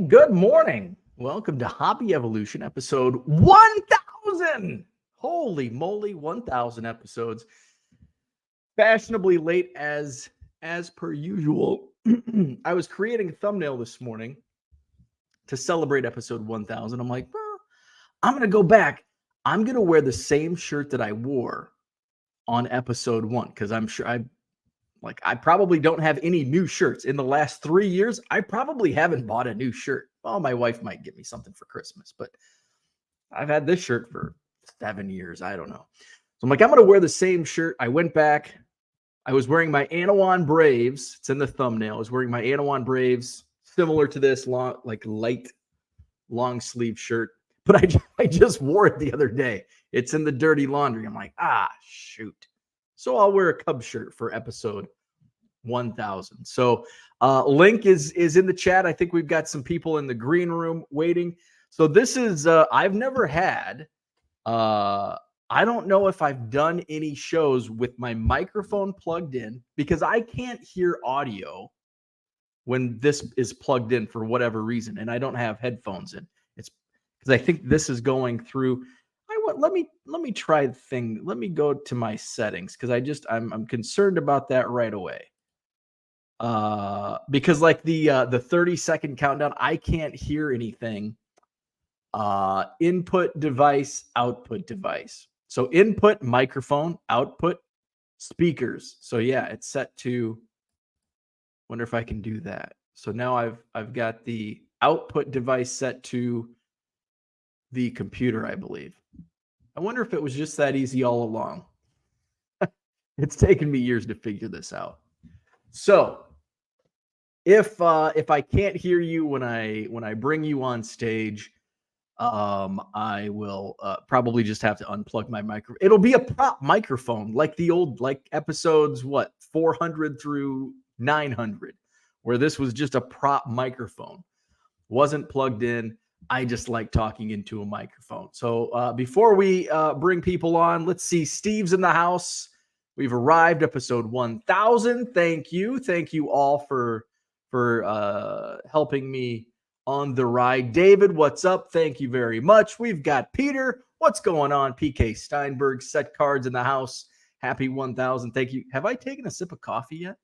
and good morning. Welcome to Hobby Evolution episode 1000. Holy moly, 1000 episodes. Fashionably late as per usual. I was creating a thumbnail this morning to celebrate episode 1000. I'm like, well, I'm going to go back. I'm going to wear the same shirt that I wore on episode 1 because I'm sure I probably don't have any new shirts. In the last 3 years, I probably haven't bought a new shirt. Well, my wife might get me something for Christmas, but I've had this shirt for 7 years. I don't know. So I'm like, I'm going to wear the same shirt. I went back. I was wearing my Anawan Braves. It's in the thumbnail. I was wearing my Anawan Braves, similar to this light long sleeve shirt. But I just wore it the other day. It's in the dirty laundry. I'm like, shoot. So I'll wear a Cubs shirt for episode 1000. So link is in the chat. I think we've got some people in the green room waiting. So this is, I've never had, I don't know if I've done any shows with my microphone plugged in because I can't hear audio when this is plugged in for whatever reason. And I don't have headphones in. It's because I think this is going through. Let me try the thing. Let me go to my settings because I'm concerned about that right away. Because like the 30-second countdown, I can't hear anything. Input device, output device. So input microphone, output speakers. So yeah, it's set to. Wonder if I can do that. So now I've got the output device set to the computer, I believe. I wonder if it was just that easy all along. It's taken me years to figure this out. So if I can't hear you when I bring you on stage, I will probably just have to unplug my microphone. It'll be a prop microphone like the old episodes 400 through 900, where this was just a prop microphone, wasn't plugged in. I just like talking into a microphone. So before we bring people on, let's see. Steve's in the house. We've arrived, episode 1000. Thank you. Thank you all for helping me on the ride. David, what's up? Thank you very much. We've got Peter. What's going on? PK Steinberg, set cards in the house. Happy 1000. Thank you. Have I taken a sip of coffee yet?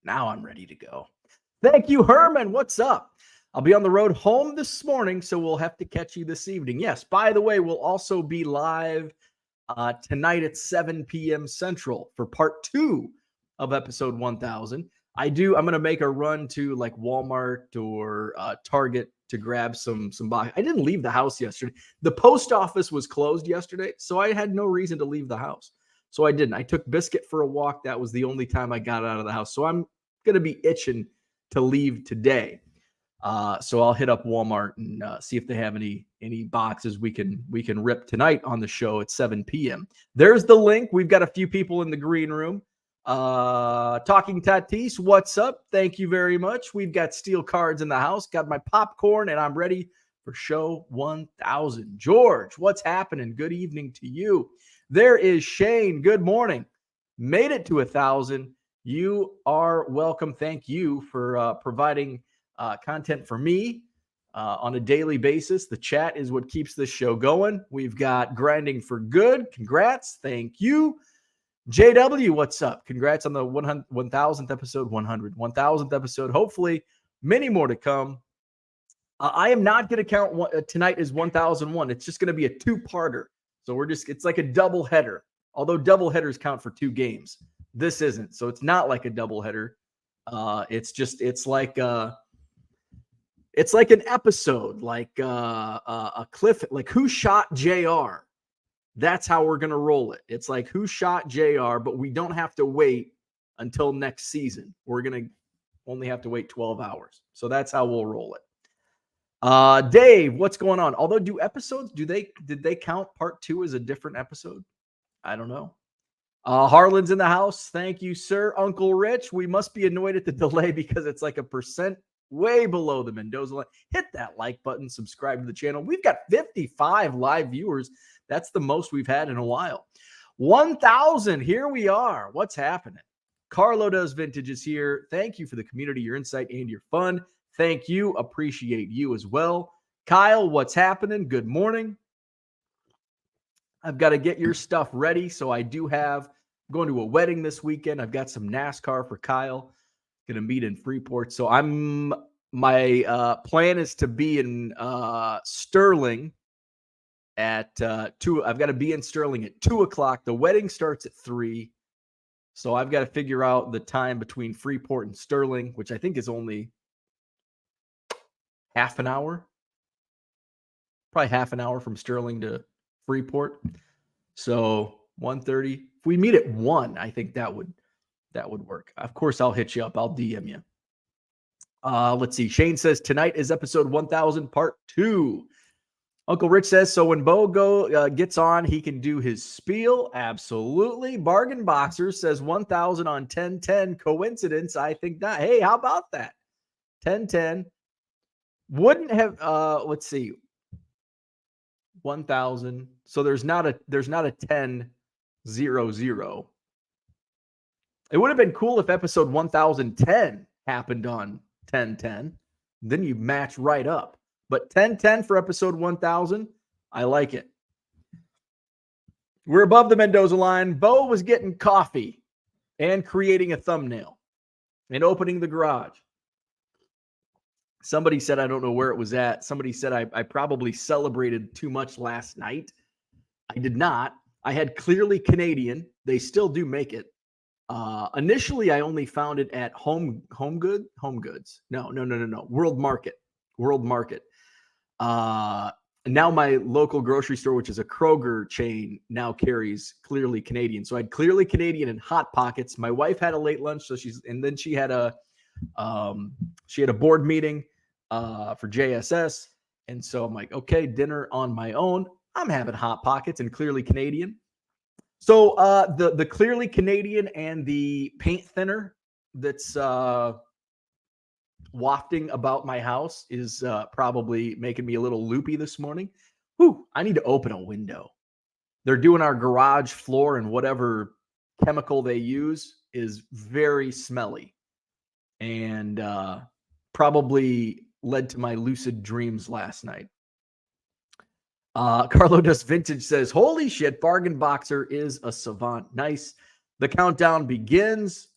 Now I'm ready to go. Thank you, Herman. What's up? I'll be on the road home this morning, so we'll have to catch you this evening. Yes, by the way, we'll also be live tonight at 7 p.m. Central for part 2 of episode 1000. I'm going to make a run to like Walmart or Target to grab some box. I didn't leave the house yesterday. The post office was closed yesterday, so I had no reason to leave the house. So I didn't. I took Biscuit for a walk. That was the only time I got out of the house. So I'm going to be itching to leave today. So I'll hit up Walmart and see if they have any boxes we can rip tonight on the show at 7 p.m. There's the link. We've got a few people in the green room. Talking Tatis, what's up? Thank you very much. We've got steel cards in the house. Got my popcorn, and I'm ready for show 1000. George, what's happening? Good evening to you. There is Shane. Good morning. Made it to 1000. You are welcome. Thank you for providing content for me on a daily basis. The chat is what keeps this show going. We've got Grinding for Good. Congrats. Thank you. JW, what's up? Congrats on the 1000th episode, 1000th episode. Hopefully, many more to come. I am not going to count tonight as 1001. It's just going to be a two-parter. So it's like a double header. Although double headers count for 2 games. This isn't. So it's not like a double header. It's like an episode, like a cliff, like Who Shot JR? That's how we're going to roll it. It's like Who Shot JR, but we don't have to wait until next season. We're going to only have to wait 12 hours. So that's how we'll roll it. Dave, what's going on? Although did they count part 2 as a different episode? I don't know. Harlan's in the house. Thank you, sir. Uncle Rich, we must be annoyed at the delay because it's like 1% way below the Mendoza line. Hit that like button, subscribe to the channel. We've got 55 live viewers. That's the most we've had in a while. 1000, here we are. What's happening? Carlo Does Vintage is here. Thank you for the community, your insight, and your fun. Thank you. Appreciate you as well. Kyle, what's happening? Good morning. I've got to get your stuff ready. So I do have going to a wedding this weekend. I've got some NASCAR for Kyle. Going to meet in Freeport. So my plan is to be in Sterling at 2. I've got to be in Sterling at 2:00. The wedding starts at 3. So I've got to figure out the time between Freeport and Sterling, which I think is only half an hour. Probably half an hour from Sterling to Freeport. So 1:30. If we meet at 1, I think that would work. Of course, I'll hit you up. I'll DM you. Let's see. Shane says tonight is episode 1000 part 2. Uncle Rich says, so when Bo gets on, he can do his spiel. Absolutely. Bargain Boxer says 1000 on 1010. Coincidence? I think not. Hey, how about that? 1010. Wouldn't have, let's see. 1000. So there's not a 1000. It would have been cool if episode 1010 happened on 1010. Then you match right up. But 1010 for episode 1000, I like it. We're above the Mendoza line. Bo was getting coffee and creating a thumbnail and opening the garage. Somebody said, I don't know where it was at. Somebody said I probably celebrated too much last night. I did not. I had Clearly Canadian. They still do make it. Initially, I only found it at Home Goods. No. World Market. Now my local grocery store, which is a Kroger chain, now carries Clearly Canadian. So I had Clearly Canadian and Hot Pockets. My wife had a late lunch, so she had a board meeting for JSS, and so I'm like, okay, dinner on my own. I'm having Hot Pockets and Clearly Canadian. So the Clearly Canadian and the paint thinner that's wafting about my house is probably making me a little loopy this morning. Whew, I need to open a window. They're doing our garage floor, and whatever chemical they use is very smelly, and probably led to my lucid dreams last night. Carlo Does Vintage says, holy shit, Bargain Boxer is a savant. Nice. The countdown begins.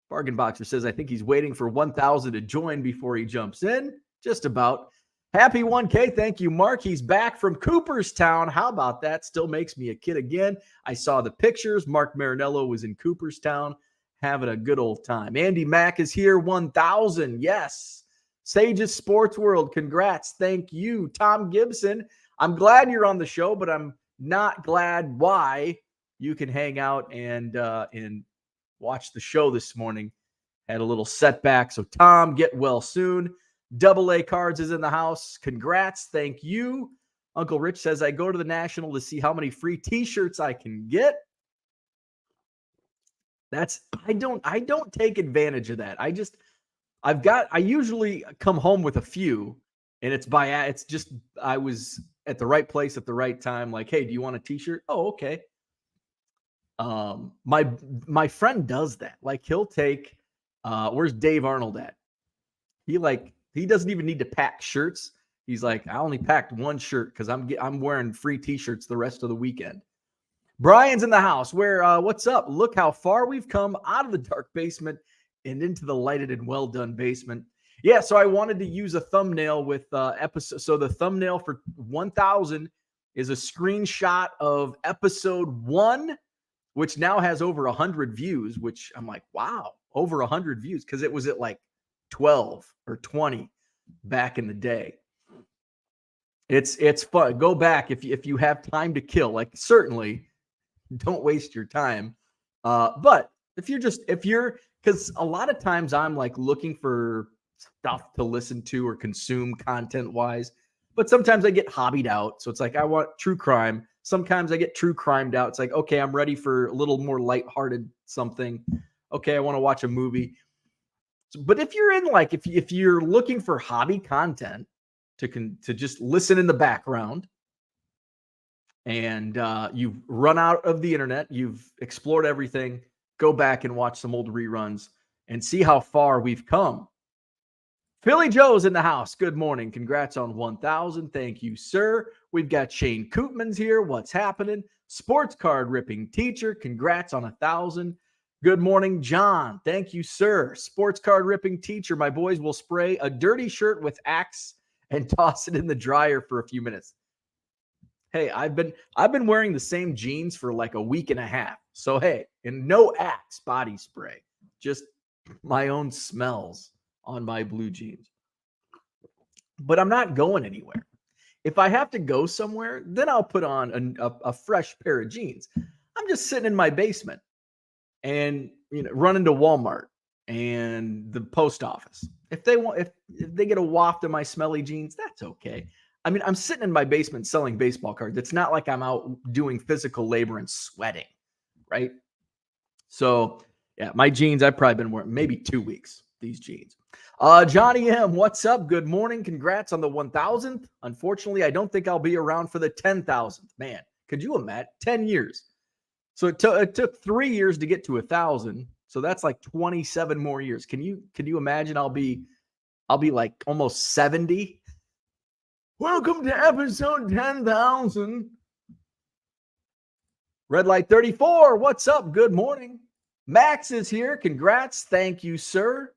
Bargain Boxer says, I think he's waiting for 1000 to join before he jumps in. Just about. Happy 1K. Thank you, Mark. He's back from Cooperstown. How about that? Still makes me a kid again. I saw the pictures. Mark Marinello was in Cooperstown having a good old time. Andy Mack is here. 1000. Yes. Sages Sports World. Congrats. Thank you. Tom Gibson. I'm glad you're on the show, but I'm not glad why you can hang out and watch the show this morning. Had a little setback. So Tom, get well soon. Double A Cards is in the house. Congrats. Thank you. Uncle Rich says, I go to the National to see how many free t-shirts I can get. I don't take advantage of that. I usually come home with a few, and I was at the right place at the right time. Like, hey, do you want a t-shirt? Oh, okay. My friend does that. Like, he'll take, where's Dave Arnold at? He doesn't even need to pack shirts. He's like, I only packed one shirt because I'm wearing free t-shirts the rest of the weekend. Brian's in the house. What's up? Look how far we've come out of the dark basement and into the lighted and well done basement. Yeah, so I wanted to use a thumbnail with episode. So the thumbnail for 1000 is a screenshot of episode 1, which now has over 100 views, which I'm like, wow, over 100 views, because it was at like 12 or 20 back in the day. It's fun. Go back if you have time to kill. Like, certainly don't waste your time. But because a lot of times I'm like looking for stuff to listen to or consume content wise, but sometimes I get hobbied out. So it's like, I want true crime. Sometimes I get true crimed out. It's like, okay, I'm ready for a little more lighthearted something. Okay, I want to watch a movie. But if you're if you're looking for hobby content to just listen in the background, and you've run out of the internet, you've explored everything, go back and watch some old reruns and see how far we've come. Philly Joe's in the house. Good morning. Congrats on 1,000. Thank you, sir. We've got Shane Koopman's here. What's happening? Sports card ripping teacher. Congrats on 1,000. Good morning, John. Thank you, sir. Sports card ripping teacher. My boys will spray a dirty shirt with Axe and toss it in the dryer for a few minutes. Hey, I've been wearing the same jeans for like a week and a half. So hey, and no Axe body spray, just my own smells on my blue jeans. But I'm not going anywhere. If I have to go somewhere, then I'll put on a fresh pair of jeans. I'm just sitting in my basement and running to Walmart and the post office. If they get a waft of my smelly jeans, that's okay. I mean, I'm sitting in my basement selling baseball cards. It's not like I'm out doing physical labor and sweating, right? So yeah, my jeans, I've probably been wearing maybe 2 weeks, these jeans. Johnny M, what's up? Good morning. Congrats on the 1,000th. Unfortunately, I don't think I'll be around for the 10,000th. Man, could you imagine? 10 years. So it took 3 years to get to 1,000. So that's like 27 more years. Can you imagine? I'll be like almost 70. Welcome to episode 10,000. Red Light 34, what's up? Good morning. Max is here. Congrats. Thank you, sir.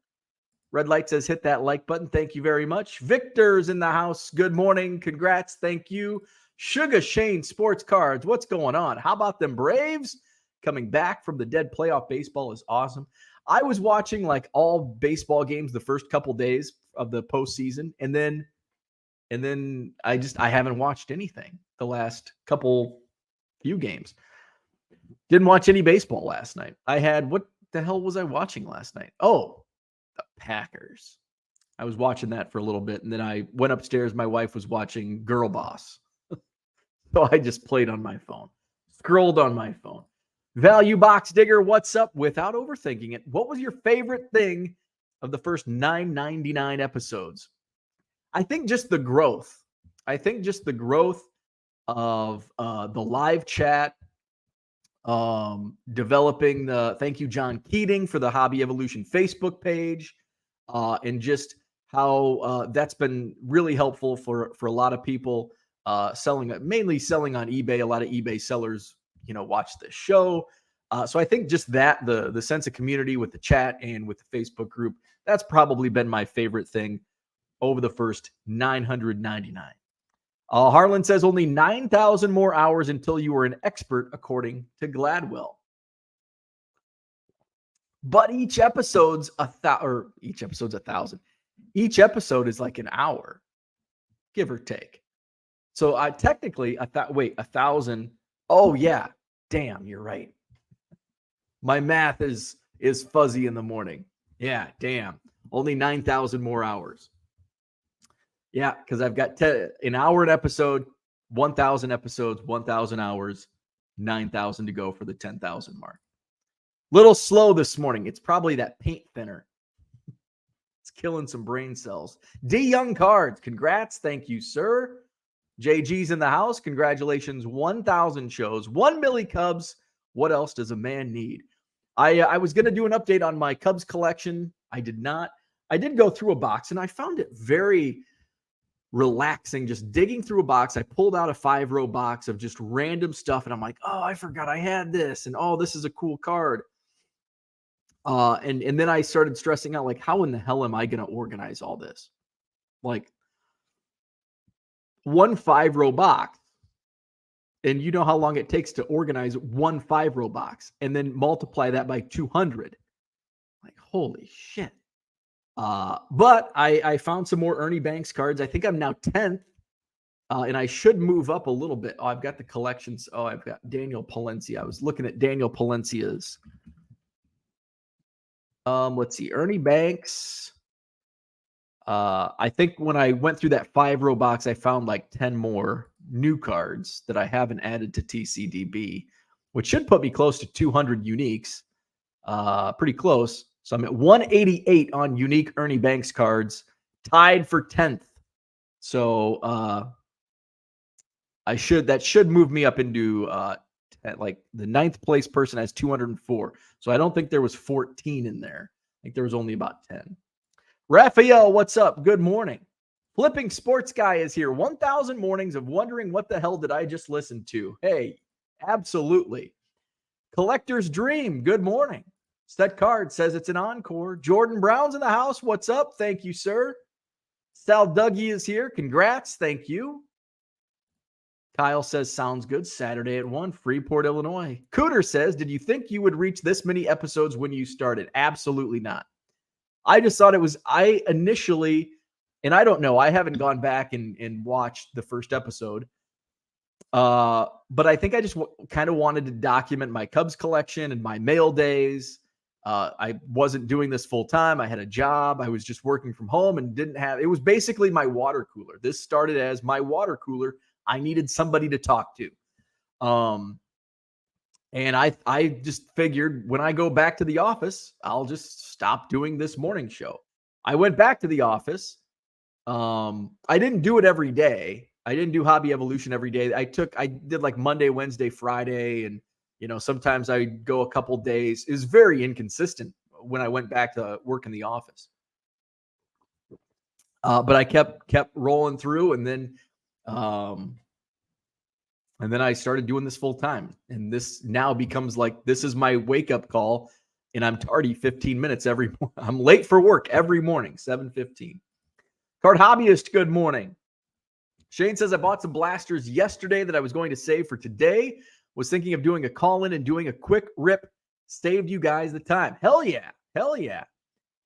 Red Light says hit that like button. Thank you very much. Victor's in the house. Good morning. Congrats. Thank you. Sugar Shane Sports Cards. What's going on? How about them Braves? Coming back from the dead. Playoff baseball is awesome. I was watching like all baseball games the first couple days of the postseason, and then I haven't watched anything the last few games. Didn't watch any baseball last night. What the hell was I watching last night? Oh, the Packers. I was watching that for a little bit, and then I went upstairs. My wife was watching Girl Boss. So I just played on my phone, scrolled on my phone. Value Box Digger, what's up? Without overthinking it, what was your favorite thing of the first 999 episodes? I think just the growth. Of the live chat, developing thank you, John Keating, for the Hobby Evolution Facebook page, and just how that's been really helpful for a lot of people mainly selling on eBay. A lot of eBay sellers, watch this show. So I think just that the sense of community with the chat and with the Facebook group, that's probably been my favorite thing over the first 999. Harlan says only 9,000 more hours until you are an expert, according to Gladwell. But each episode's 1,000. Each episode is like an hour, give or take. So I technically 1,000. Oh yeah, damn, you're right. My math is fuzzy in the morning. Yeah, damn. Only 9,000 more hours. Yeah, because I've got an hour an episode, 1,000 episodes, 1,000 hours, 9,000 to go for the 10,000 mark. Little slow this morning. It's probably that paint thinner. It's killing some brain cells. D Young Cards, congrats. Thank you, sir. JG's in the house. Congratulations. 1,000 shows, 1 milli Cubs. What else does a man need? I was going to do an update on my Cubs collection. I did not. I did go through a box, and I found it very relaxing, just digging through a box. I pulled out a 5-row box of just random stuff, and I'm like, oh, I forgot I had this, and oh, this is a cool card. And then I started stressing out, like, how in the hell am I going to organize all this? Like, one 5-row box, and you know how long it takes to organize one 5-row box, and then multiply that by 200. Like, holy shit. But I found some more Ernie Banks cards. I think I'm now 10th, and I should move up a little bit. Oh, I've got the collections. Oh, I've got Daniel Palencia. I was looking at Daniel Palencia's. Let's see. Ernie Banks. I think when I went through that 5-row box, I found like 10 more new cards that I haven't added to TCDB, which should put me close to 200 uniques. Pretty close. So I'm at 188 on unique Ernie Banks cards, tied for 10th. So that should move me up into like the 9th place person has 204. So I don't think there was 14 in there. I think there was only about 10. Raphael, what's up? Good morning. Flipping Sports Guy is here. 1,000 mornings of wondering what the hell did I just listen to? Hey, absolutely. Collector's Dream, good morning. Set Card says it's an encore. Jordan Brown's in the house. What's up? Thank you, sir. Sal Dougie is here. Congrats. Thank you. Kyle says, sounds good. Saturday at 1, Freeport, Illinois. Cooter says, did you think you would reach this many episodes when you started? Absolutely not. I just thought it was, I initially, and I don't know, I haven't gone back and watched the first episode. But I think I just kind of wanted to document my Cubs collection and my mail days. I wasn't doing this full time. I had a job. I was just working from home and didn't have, it was basically my water cooler. This started as my water cooler. I needed somebody to talk to. And I just figured when I go back to the office, I'll just stop doing this morning show. I went back to the office. I didn't do it every day. I didn't do Hobby Evolution every day. I did like Monday, Wednesday, Friday. And, sometimes I go a couple days. It was very inconsistent when I went back to work in the office. But I kept rolling through, and then I started doing this full time. And this now becomes like, this is my wake up call, and I'm tardy 15 minutes every morning. I'm late for work every morning, 7:15. Card Hobbyist, good morning. Shane says, I bought some blasters yesterday that I was going to save for today. Was thinking of doing a call-in and doing a quick rip. Saved you guys the time. Hell yeah. Hell yeah.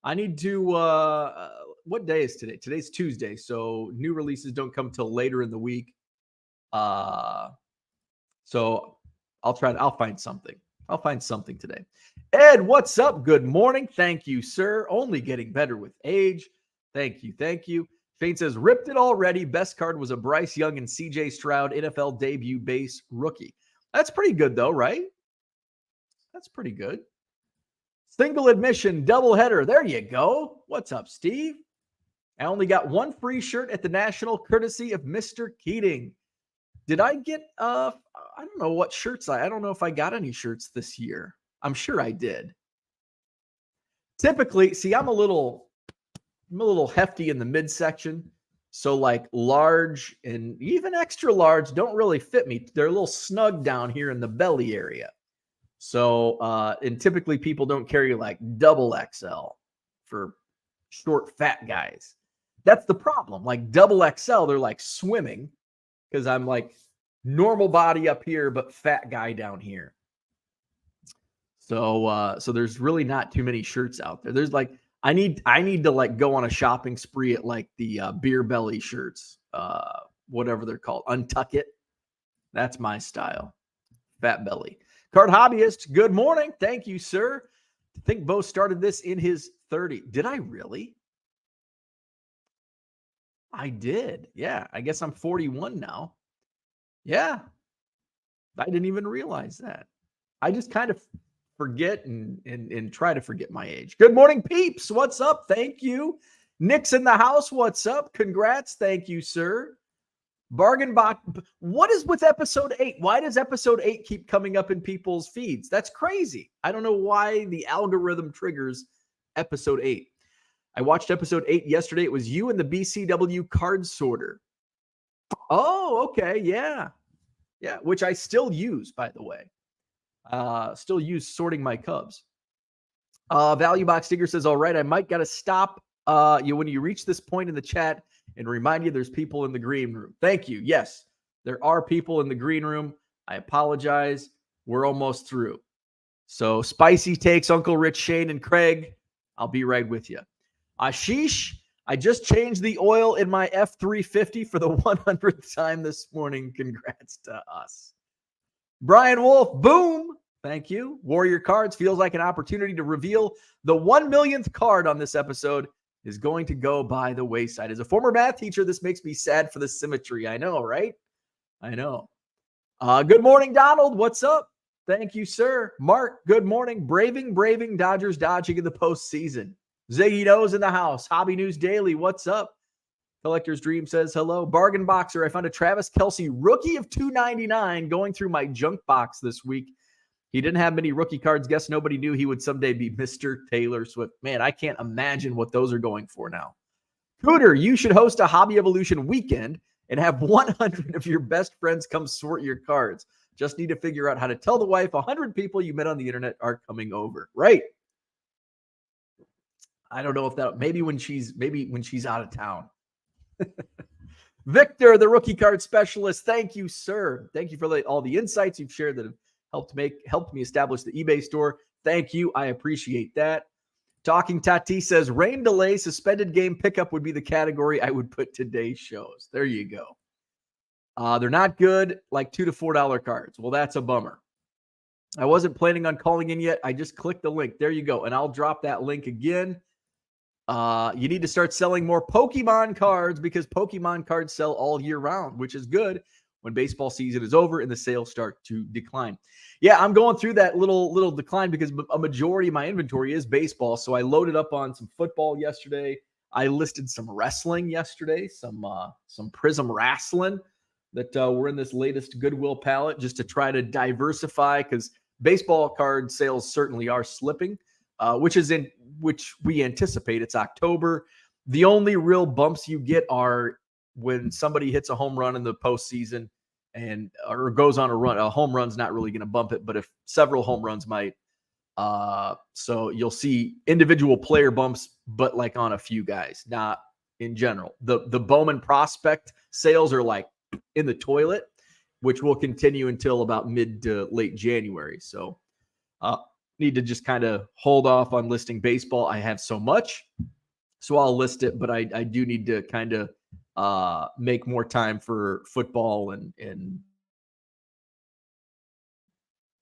I need to, what day is today? Today's Tuesday, so new releases don't come till later in the week. So I'll find something. I'll find something today. Ed, what's up? Good morning. Thank you, sir. Only getting better with age. Thank you. Thank you. Shane says, ripped it already. Best card was a Bryce Young and CJ Stroud NFL debut base rookie. That's pretty good, though, right? That's pretty good. Single admission, doubleheader. There you go. What's up, Steve? I only got one free shirt at the National, courtesy of Mr. Keating. Did I get, I don't know what shirts I don't know if I got any shirts this year. I'm sure I did. Typically, see, I'm a little hefty in the midsection. So like large and even extra large don't really fit me. They're a little snug down here in the belly area. So, and typically people don't carry like double XL for short, fat guys. That's the problem. Like double XL, they're like swimming because I'm like normal body up here, but fat guy down here. So there's really not too many shirts out there. There's like, I need to like go on a shopping spree at like the beer belly shirts, whatever they're called. Untuck it. That's my style. Fat belly. Card Hobbyist, good morning. Thank you, sir. I think Bo started this in his 30s. Did I really? I did. Yeah. I guess I'm 41 now. Yeah. I didn't even realize that. I just kind of forget and try to forget my age. Good morning, peeps. What's up? Thank you. Nick's in the house. What's up? Congrats. Thank you, sir. Bargain box. What is with episode 8? Why does episode 8 keep coming up in people's feeds? That's crazy. I don't know why the algorithm triggers episode 8. I watched episode 8 yesterday. It was you and the BCW card sorter. Oh, okay. Yeah. Yeah. Which I still use, by the way. Still use sorting my Cubs. Value Box Digger says, all right, I might got to stop you when you reach this point in the chat and remind you there's people in the green room. Thank you. Yes, there are people in the green room. I apologize. We're almost through. So Spicy Takes, Uncle Rich, Shane, and Craig, I'll be right with you. Ashish, I just changed the oil in my F350 for the 100th time this morning. Congrats to us. Brian Wolf, boom. Thank you. Warrior Cards feels like an opportunity to reveal the 1 millionth card on this episode is going to go by the wayside. As a former math teacher, this makes me sad for the symmetry. I know, right? I know. Good morning, Donald. What's up? Thank you, sir. Mark, good morning. Braving, Dodgers dodging in the postseason. Ziggy Nose in the house. Hobby News Daily. What's up? Collector's Dream says hello. Bargain Boxer, I found a Travis Kelce rookie of $2.99 going through my junk box this week. He didn't have many rookie cards. Guess nobody knew he would someday be Mr. Taylor Swift. Man, I can't imagine what those are going for now. Cooter, you should host a Hobby Evolution weekend and have 100 of your best friends come sort your cards. Just need to figure out how to tell the wife 100 people you met on the internet are coming over. Right. I don't know if that maybe when she's out of town. Victor, the rookie card specialist. Thank you, sir. Thank you for all the insights you've shared that have helped me establish the eBay store. Thank you. I appreciate that. Talking Tati says rain delay suspended game pickup would be the category I would put today's shows. There you go. They're not good, like $2 to $4 cards. Well, that's a bummer. I wasn't planning on calling in yet. I just clicked the link. There you go. And I'll drop that link again. You need to start selling more Pokemon cards because Pokemon cards sell all year round, which is good when baseball season is over and the sales start to decline. Yeah, I'm going through that little decline because a majority of my inventory is baseball. So I loaded up on some football yesterday. I listed some wrestling yesterday, some Prism wrestling that were in this latest Goodwill palette just to try to diversify because baseball card sales certainly are slipping, which we anticipate. It's October. The only real bumps you get are when somebody hits a home run in the postseason or goes on a run. A home run's not really going to bump it, but if several home runs might. So you'll see individual player bumps, but like on a few guys, not in general. The Bowman prospect sales are like in the toilet, which will continue until about mid to late January. So need to just kind of hold off on listing baseball. I have so much, so I'll list it, but I do need to kind of make more time for football and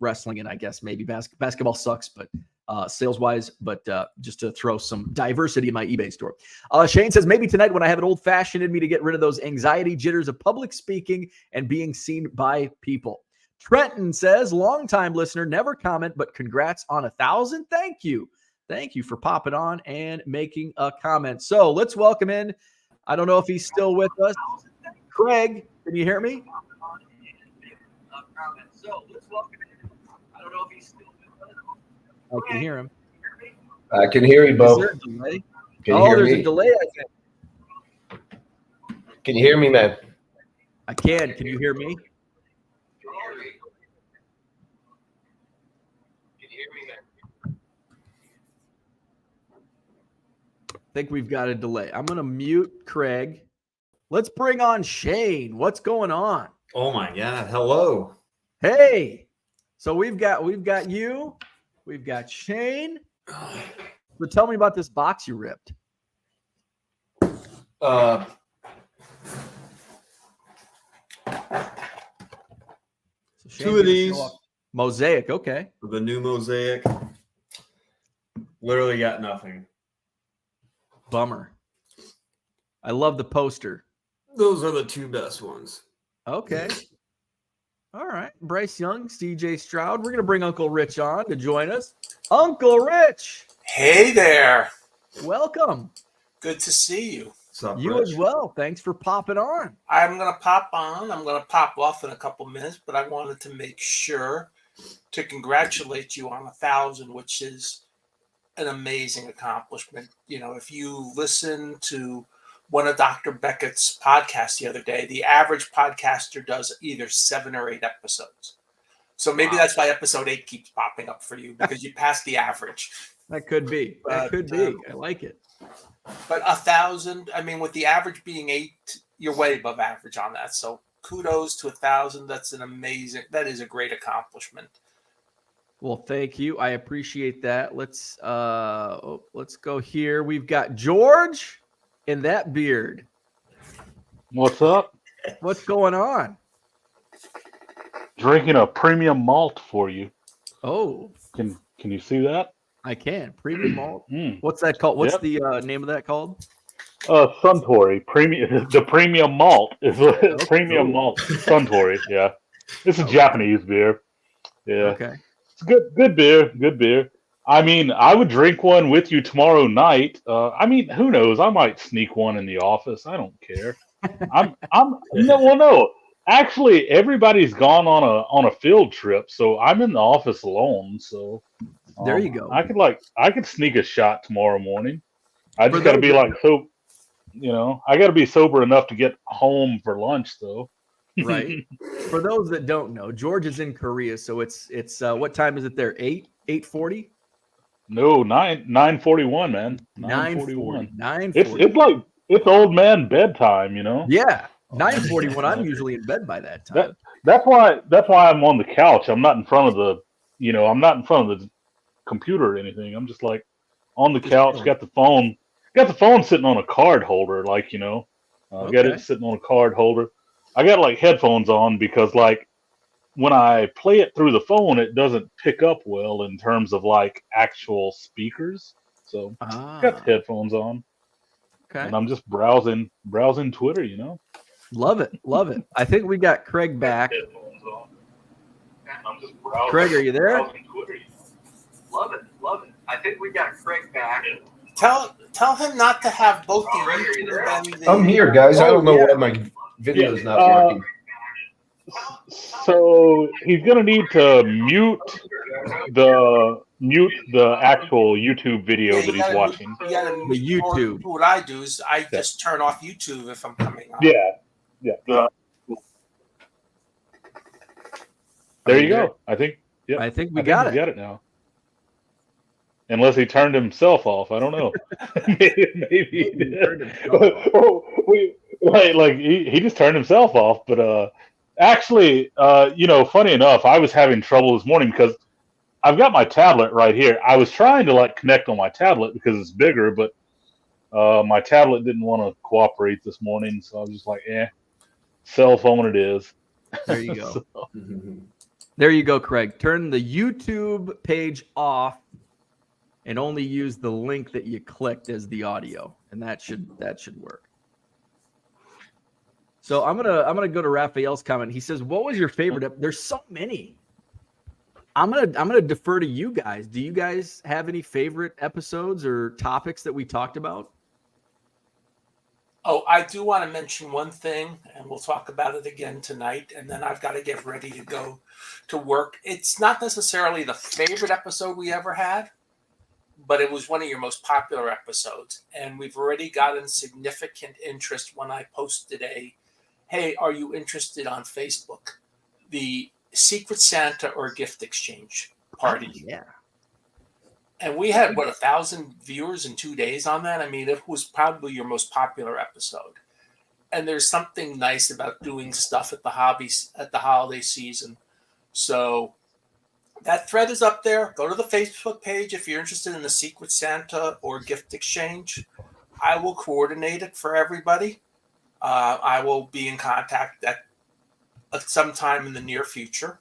wrestling, and I guess maybe basketball sucks, but sales wise, but just to throw some diversity in my eBay store. Shane says maybe tonight when I have an old fashioned in me to get rid of those anxiety jitters of public speaking and being seen by people. Trenton says longtime listener, never comment, but congrats on 1,000. Thank you for popping on and making a comment. So let's welcome in. I don't know if he's still with us. Craig, can you hear me? I can hear him. I can hear you, Bo. Is there a delay? There's a delay, I think. Can you hear me, man? I can. Can you hear me? I think we've got a delay. I'm going to mute Craig. Let's bring on Shane. What's going on? Oh my God. Hello. Hey. So we've got you. We've got Shane. So tell me about this box you ripped. So 2 of these. Mosaic. Okay. The new Mosaic. Literally got nothing. Bummer. I love the poster. Those are the 2 best ones. Okay. All right. Bryce Young, CJ Stroud. We're going to bring Uncle Rich on to join us. Uncle Rich. Hey there. Welcome. Good to see you. What's up, You Rich? as well. Thanks for popping on. I'm going to pop on. I'm going to pop off in a couple minutes, but I wanted to make sure to congratulate you on 1,000, which is an amazing accomplishment. You know, if you listen to one of Dr. Beckett's podcasts the other day, the average podcaster does either 7 or 8 episodes. So maybe that's why episode 8 keeps popping up for you, because you passed the average. That could be. That could be. I like it. But 1,000, I mean, with the average being 8, you're way above average on that. So kudos to 1,000. That is a great accomplishment. Well, thank you. I appreciate that. Let's go here. We've got George in that beard. What's up? What's going on? Drinking a premium malt for you. Oh, Can you see that? I can. Premium malt. What's that called? What's the name of that called? Suntory. The premium malt is premium malt. Suntory. Yeah, this is Japanese beer. Yeah. Okay. It's good beer. Good beer. I mean, I would drink one with you tomorrow night. I mean, who knows? I might sneak one in the office. I don't care. No. Actually, everybody's gone on a field trip, so I'm in the office alone. So There you go. I could sneak a shot tomorrow morning. I For just got to those be that- like so, I got to be sober enough to get home for lunch though. Right. For those that don't know, George is in Korea, so it's what time is it there? 8:40? No, 9:41, man. 9:40. 9:41. 9:40. It's like it's old man bedtime, you know. Yeah. 9:41. I'm usually in bed by that time. That's why I'm on the couch. I'm not in front of I'm not in front of the computer or anything. I'm just like on the couch, chilling. got the phone sitting on a card holder, got it sitting on a card holder. I got like headphones on because like when I play it through the phone, it doesn't pick up well in terms of like actual speakers. So got the headphones on, Okay. and I'm just browsing Twitter, you know. Love it. Love it. I think we got Craig back. Headphones on. And I'm just browsing, Craig, are you there? browsing Twitter. Love it. Love it. I think we got Craig back. Tell him not to have both the YouTube and the. I'm here, guys. I don't know yeah. why my video's not working. So he's gonna need to mute the actual YouTube video that he's watching. You gotta The YouTube. What I do is I just turn off YouTube if I'm coming on. Yeah. There you go. I think I think we I think got he's it. got it now. Unless he turned himself off, I don't know. Maybe he did. He just turned himself off. But actually, funny enough, I was having trouble this morning because I've got my tablet right here. I was trying to like connect on my tablet because it's bigger, but my tablet didn't want to cooperate this morning, so I was just like, cell phone it is. There you go. So, There you go, Craig. Turn the YouTube page off and only use the link that you clicked as the audio, and that should work. So I'm gonna go to Raphael's comment. He says, "What was your favorite?" There's so many. I'm gonna defer to you guys. Do you guys have any favorite episodes or topics that we talked about? Oh, I do want to mention one thing, and we'll talk about it again tonight, and then I've got to get ready to go to work. It's not necessarily the favorite episode we ever had, but it was one of your most popular episodes, and we've already gotten significant interest when I posted hey, are you interested on Facebook? The Secret Santa or gift exchange party. Yeah. And we had 1,000 viewers in 2 days on that. I mean, it was probably your most popular episode. And there's something nice about doing stuff at the holiday season. So that thread is up there. Go to the Facebook page if you're interested in the Secret Santa or gift exchange. I will coordinate it for everybody. I will be in contact at some time in the near future.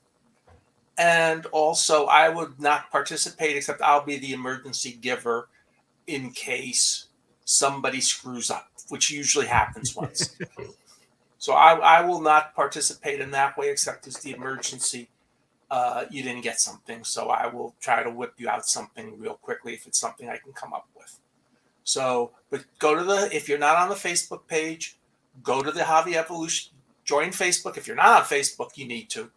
And also, I would not participate, except I'll be the emergency giver in case somebody screws up, which usually happens once. So I will not participate in that way, except as the emergency. You didn't get something, so I will try to whip you out something real quickly if it's something I can come up with. So, but if you're not on the Facebook page, go to the Hobby Evolution, join Facebook. If you're not on Facebook, you need to.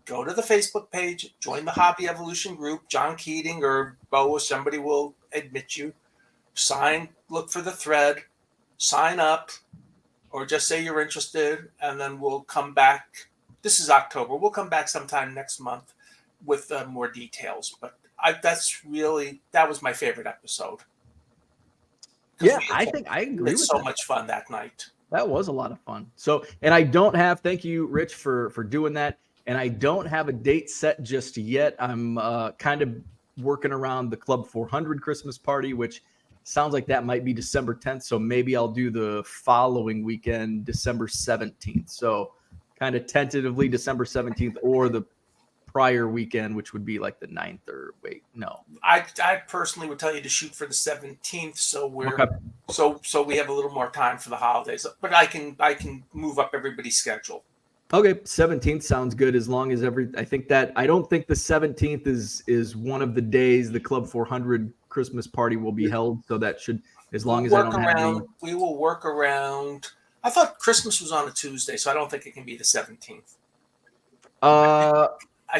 Go to the Facebook page, join the Hobby Evolution group. John Keating or Bo or somebody will admit you. Look for the thread, sign up, or just say you're interested, and then we'll come back. This is October. We'll come back sometime next month with more details. But that was my favorite episode. Yeah, I think I agree with It's so that. much fun that night. That was a lot of fun. So, and I don't have, thank you, Rich, for doing that. And I don't have a date set just yet. I'm kind of working around the Club 400 Christmas party, which sounds like that might be December 10th. So maybe I'll do the following weekend, December 17th. So kind of tentatively December 17th or the prior weekend, which would be like the 9th or I personally would tell you to shoot for the 17th. So so we have a little more time for the holidays, but I can move up everybody's schedule. Okay, 17th sounds good as long as I don't think the 17th is one of the days the Club 400 Christmas party will be held. So that should, as long as I don't have any. We will work around. I thought Christmas was on a Tuesday, so I don't think it can be the 17th.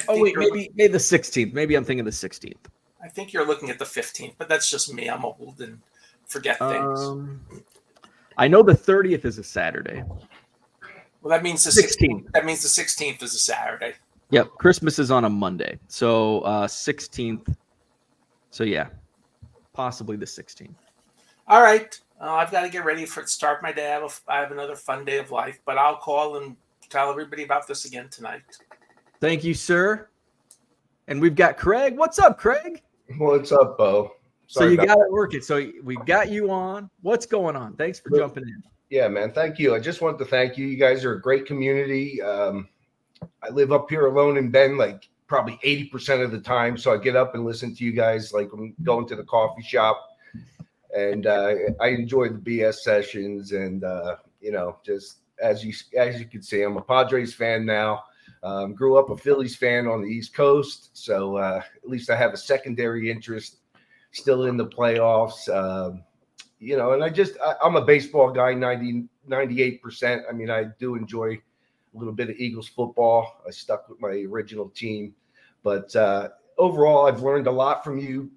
Maybe the 16th. Maybe I'm thinking the 16th. I think you're looking at the 15th, but that's just me. I'm old and forget things. I know the 30th is a Saturday. Well, that means the 16th. That means the 16th is a Saturday. Yep, Christmas is on a Monday, so 16th. So yeah, possibly the 16th. All right, I've got to get ready for start my day. I have another fun day of life, but I'll call and tell everybody about this again tonight. Thank you, sir. And we've got Craig. What's up, Craig? What's up, Bo? So you got it working. So we got you on. What's going on? Thanks for jumping in. Yeah, man. Thank you. I just wanted to thank you. You guys are a great community. I live up here alone in Bend, like probably 80% of the time. So I get up and listen to you guys, like when going to the coffee shop. And I enjoy the BS sessions. And, just as you can see, I'm a Padres fan now. Grew up a Phillies fan on the East Coast. So at least I have a secondary interest still in the playoffs. And I'm a baseball guy, 98%. I mean, I do enjoy a little bit of Eagles football. I stuck with my original team. But overall, I've learned a lot from you,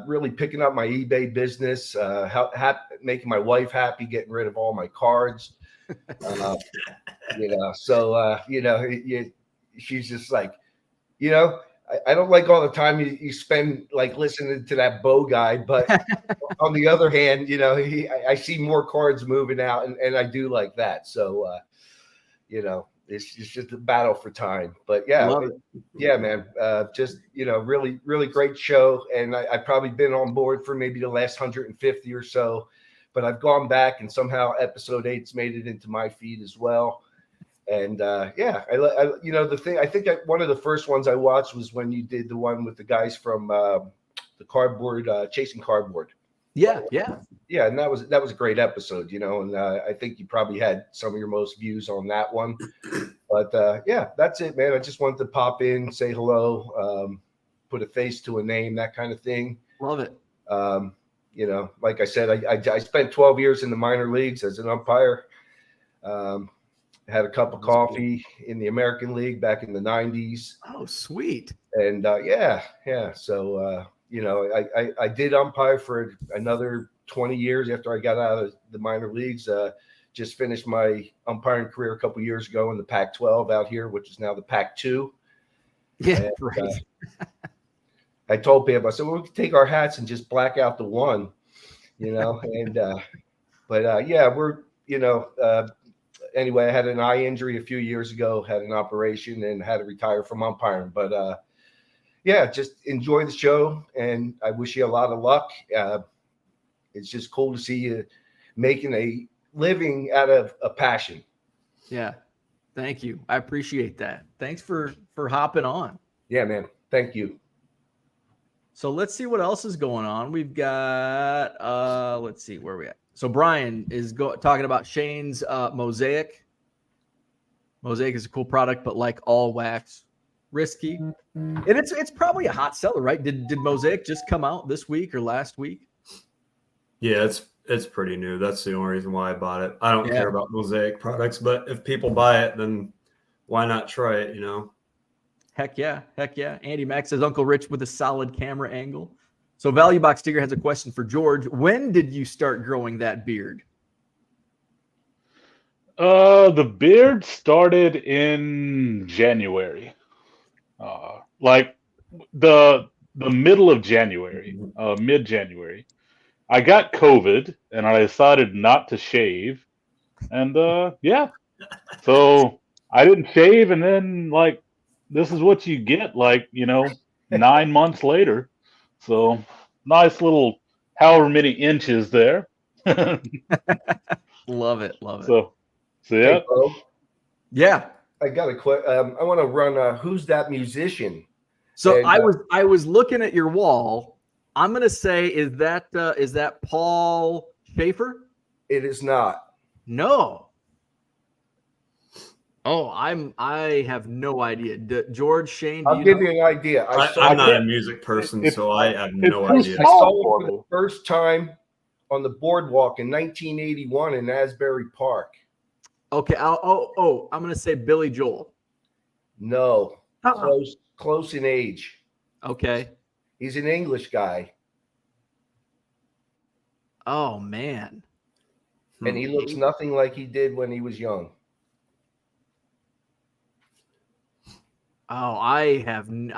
really picking up my eBay business, making my wife happy, getting rid of all my cards. She's just like, I don't like all the time you spend like listening to that Bo guy, but on the other hand, I see more cards moving out, and I do like that. So, it's just a battle for time. But yeah, man, really, really great show, and I've probably been on board for maybe the last 150 or so, but I've gone back and somehow episode 8's made it into my feed as well. And I think one of the first ones I watched was when you did the one with the guys from the cardboard, Chasing Cardboard. Yeah. And that was a great episode, and I think you probably had some of your most views on that one. But that's it, man. I just wanted to pop in, say hello, put a face to a name, that kind of thing. Love it. Like I said, I spent 12 years in the minor leagues as an umpire. Had a cup of coffee in the American League back in the 90s. Oh, sweet. And So, I did umpire for another 20 years after I got out of the minor leagues. Just finished my umpiring career a couple years ago in the Pac-12 out here, which is now the Pac-2. Yeah, and, right. I told people, I said, well, we can take our hats and just black out the one, anyway, I had an eye injury a few years ago, had an operation, and had to retire from umpiring. But just enjoy the show, and I wish you a lot of luck. It's just cool to see you making a living out of a passion. Yeah, thank you. I appreciate that. Thanks for hopping on. Yeah, man. Thank you. So let's see what else is going on. We've got let's see where we at. So Brian is talking about Shane's Mosaic. Mosaic is a cool product, but like all wax, risky. And it's probably a hot seller, right? Did Mosaic just come out this week or last week? Yeah, it's pretty new. That's the only reason why I bought it. I don't care about Mosaic products, but if people buy it, then why not try it, Heck yeah. Andy Mack says Uncle Rich with a solid camera angle. So Value Box Digger has a question for George. When did you start growing that beard? The beard started in January. Like the middle of January, mid-January. I got COVID and I decided not to shave. And so I didn't shave, and then this is what you get 9 months later. So nice little however many inches there. Love it. So yeah. Hey, yeah. I got a question. I want to run Who's That Musician? So I was looking at your wall. I'm gonna say, is that Paul Schaefer? It is not. No. Oh, I have no idea. George, Shane, do I'll you give know? you an idea. I'm not a music person, it's- so I have it's no too idea. I saw small him for for the me. first time on the boardwalk in 1981 in Asbury Park. Okay. I'm gonna say Billy Joel. No, Uh-uh. close in age. Okay. He's an English guy, Oh man. and he looks nothing like he did when he was young. Oh, I am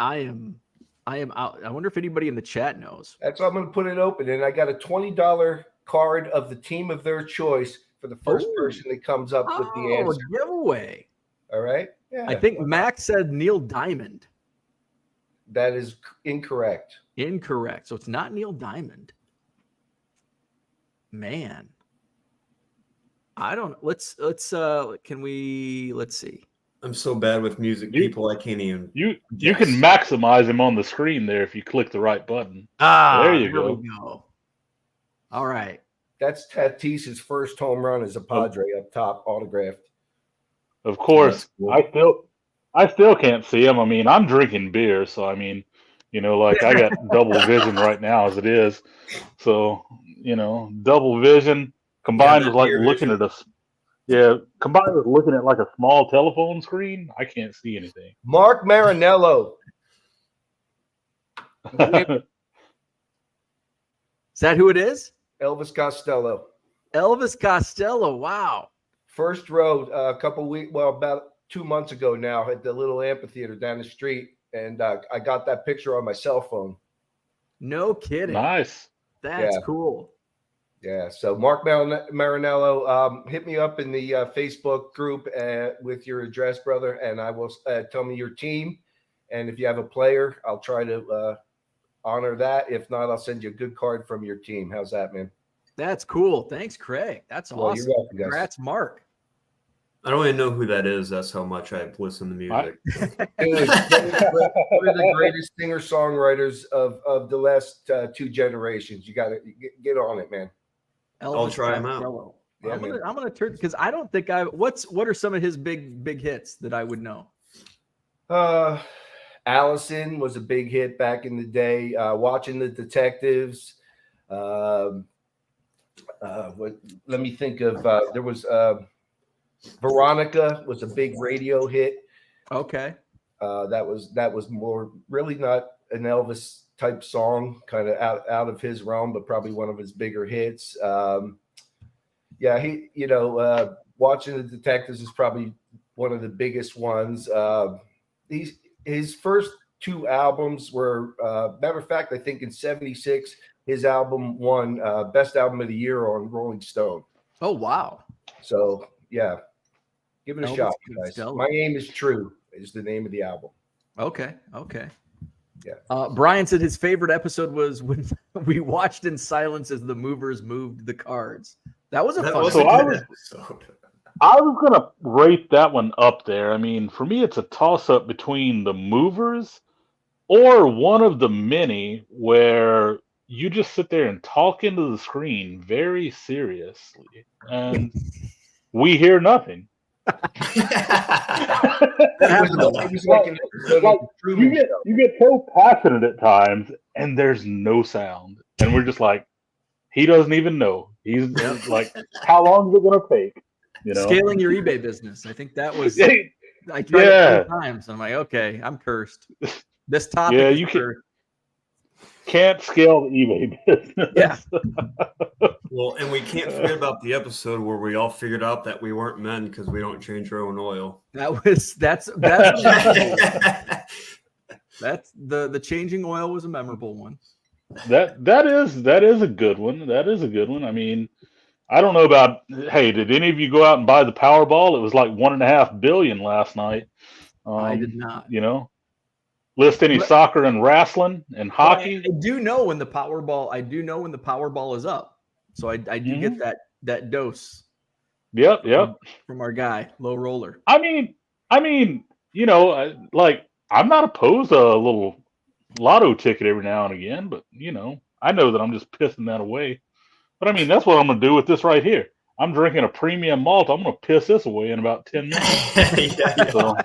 out. I wonder if anybody in the chat knows. That's why I'm going to put it open. And I got a $20 card of the team of their choice for the first Ooh. person that comes up with the Oh, answer. giveaway. All right. Yeah. I think Max said Neil Diamond. that is incorrect. Incorrect. So it's not Neil Diamond. Man. I don't let's can we let's see. I'm so bad with music, You- people. I can't even. You Yes. can maximize him on the screen there if you click the right button. Ah, There you go. we go. All right. That's Tatis's first home run as a Padre up top, autographed. Of course, That's cool. I still can't see him. I mean, I'm drinking beer, so I mean, like I got double vision right now as it is. So, double vision combined that with like beer looking vision. at combined with looking at like a small telephone screen, I can't see anything. Mark Marinello. Is that who it is? Elvis Costello. Elvis Costello. Wow. First row about 2 months ago now at the little amphitheater down the street. And I got that picture on my cell phone. No kidding. Nice. That's Yeah. cool. Yeah. So Mark Marinello, hit me up in the Facebook group with your address, brother. And I will tell me your team. And if you have a player, I'll try to honor that. If not, I'll send you a good card from your team. How's that, man? That's cool. Thanks, Craig. That's Well, awesome. you're welcome, guys. Congrats, Mark. I don't even know who that is. That's how much I've listened to music. Dude, one of the greatest singer-songwriters of the last 2 generations. You got to get on it, man. Elvis try him out. Costello. Yeah, I'm gonna turn because I don't think what are some of his big hits that I would know? Allison was a big hit back in the day. Watching the Detectives. Let me think of. There was Veronica was a big radio hit. Okay. That was more really not an Elvis type song, kind of out of his realm, but probably one of his bigger hits. Watching the Detectives is probably one of the biggest ones. His first 2 albums were, matter of fact, I think in '76, his album won Best Album of the Year on Rolling Stone. Oh wow. So yeah, give it a Elvis shot, guys. Costello. My Aim is True is the name of the album. Okay. Yeah. Brian said his favorite episode was when we watched in silence as the movers moved the cards. That was a That fun was So a I good was- episode. I was gonna rate that one up there. I mean, for me, it's a toss-up between the movers or one of the many where you just sit there and talk into the screen very seriously, and we hear nothing. It was like an episode of the Truman Show. You get so passionate at times, and there's no sound, and we're just like, he doesn't even know. He's like, how long is it gonna take? Scaling your eBay business. I think that was. Hey, I tried Yeah. it 3 times. I'm like, okay, I'm cursed. This topic. Yeah, is you cursed. can't scale the eBay business. Yeah. Well, and we can't forget about the episode where we all figured out that we weren't men because we don't change our own oil. That's the changing oil was a memorable one. That is a good one. That is a good one. I mean, I don't know about. Hey, did any of you go out and buy the Powerball? It was like $1.5 billion last night. I did not. List any soccer and wrestling and hockey. I do know when the Powerball. I do know when the Powerball is up. So I do get that dose. Yep. From our guy, Low Roller. I mean, like I'm not opposed to a little lotto ticket every now and again, but I know that I'm just pissing that away. But I mean, that's what I'm gonna do with this right here. I'm drinking a premium malt. I'm going to piss this away in about 10 minutes. Yeah. So,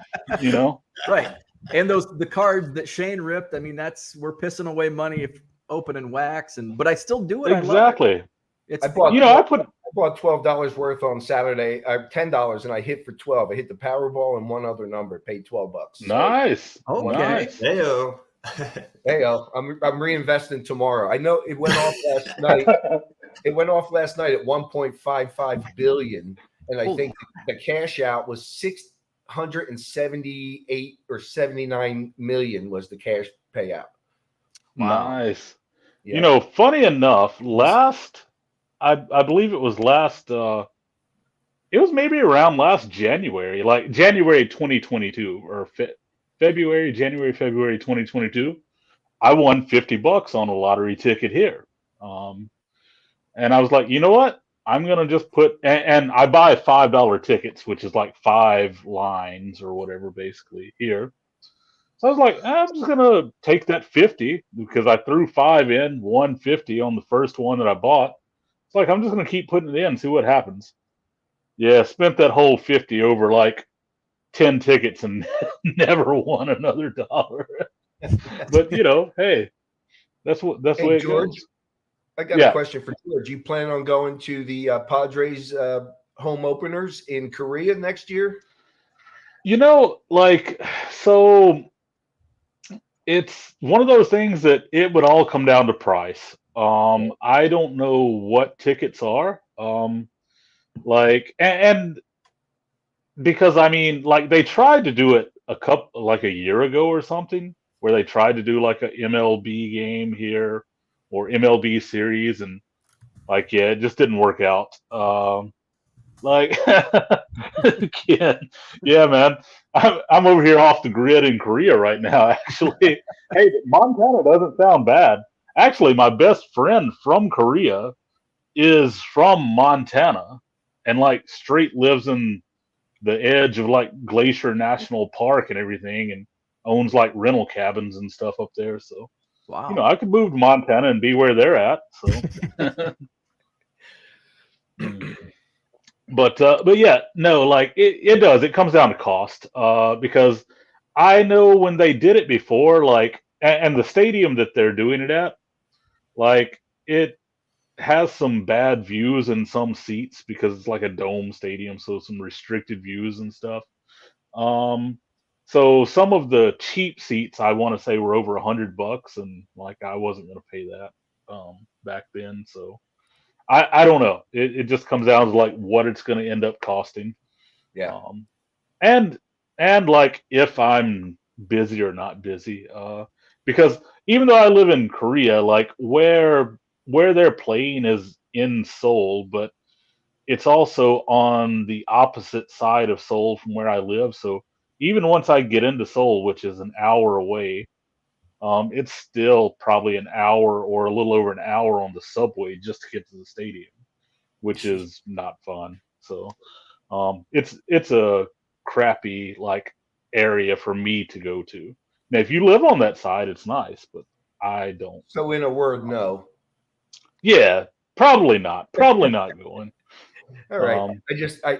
you know, Right. And the cards that Shane ripped, I mean, we're pissing away money if opening wax, but I still do it. exactly. I love it. It's I bought, You know, I I put bought $12 worth on Saturday, $10, and I hit for 12. I hit the Powerball and one other number, paid $12. So, nice. Okay. Nice. Heyo. hey, I'm reinvesting tomorrow. I know it went off last night. It went off last night at 1.55 billion, and I think the cash out was 678 or 79 million was the cash payout. Wow. Nice. Yeah. You know, funny enough, I believe it was it was maybe around last January, like January 2022 or February 2022. I won $50 on a lottery ticket here. And I was like, you know what? I'm going to just and I buy $5 tickets, which is like 5 lines or whatever, basically here. So I was like, I'm just going to take that 50 because I threw 5 in, won 50 on the first one that I bought. It's like, I'm just going to keep putting it in and see what happens. Yeah, spent that whole 50 over like 10 tickets and never won another dollar. But, you know, hey, that's the way it George, goes. I got a question for George. You plan on going to the Padres home openers in Korea next year? You know, like, so it's one of those things that it would all come down to price. I don't know what tickets are. Like, and because I mean, like they tried to do it like a year ago or something, where they tried to do like a MLB game here or MLB series, and like, yeah, it just didn't work out. Like, yeah, man, I'm over here off the grid in Korea right now. Actually, hey, Montana doesn't sound bad. Actually, my best friend from Korea is from Montana, and like straight lives in the edge of like Glacier National Park and everything, and owns like rental cabins and stuff up there. So, Wow. you know, I could move to Montana and be where they're at. So. But yeah, no, like it does. It comes down to cost. Because I know when they did it before, like, and the stadium that they're doing it at, like, it has some bad views in some seats because it's like a dome stadium, so some restricted views and stuff. So some of the cheap seats I want to say were over $100, and like I wasn't going to pay that back then. So I don't know. It just comes down to like what it's going to end up costing. Yeah. And like if I'm busy or not busy, because even though I live in Korea, like where they're playing is in Seoul, but it's also on the opposite side of Seoul from where I live. So even once I get into Seoul, which is an hour away, it's still probably an hour or a little over an hour on the subway just to get to the stadium, which is not fun. So it's a crappy like area for me to go to. Now, if you live on that side, it's nice, but I don't. So in a word, no. Yeah, probably not. Probably not going. All right.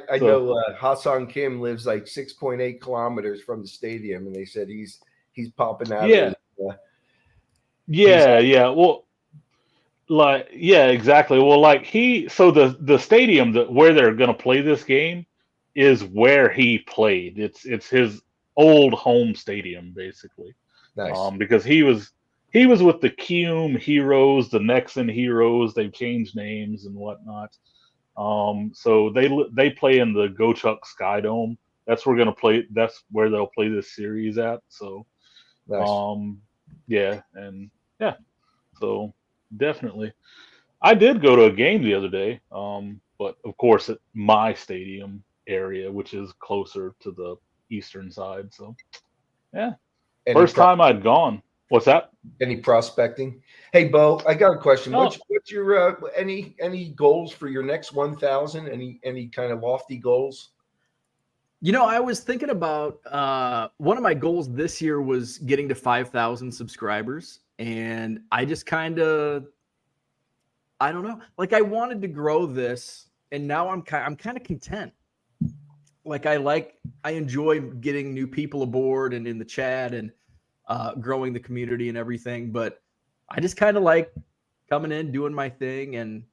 I know Hassan Kim lives like 6.8 kilometers from the stadium, and they said he's popping out. Yeah. Yeah. Well, like, yeah, exactly. Well, like so the stadium where they're gonna play this game is where he played. It's his old home stadium, basically. Nice. Because he was with the Kium Heroes, the Nexen Heroes. They've changed names and whatnot. So they play in the Gochuk Sky Dome. That's where they'll play this series at. So, nice. yeah, and yeah, so definitely. I did go to a game the other day, but of course at my stadium area, which is closer to the eastern side. So, yeah, first time I'd gone. What's that? Any prospecting? Hey, Bo, I got a question. Oh. What's your any goals for your next 1,000? Any kind of lofty goals? You know, I was thinking about one of my goals this year was getting to 5,000 subscribers, and I just kind of, I don't know, like I wanted to grow this now I'm kind of content. Like I enjoy getting new people aboard and in the chat and growing the community and everything, but I just kind of like coming in, doing my thing, and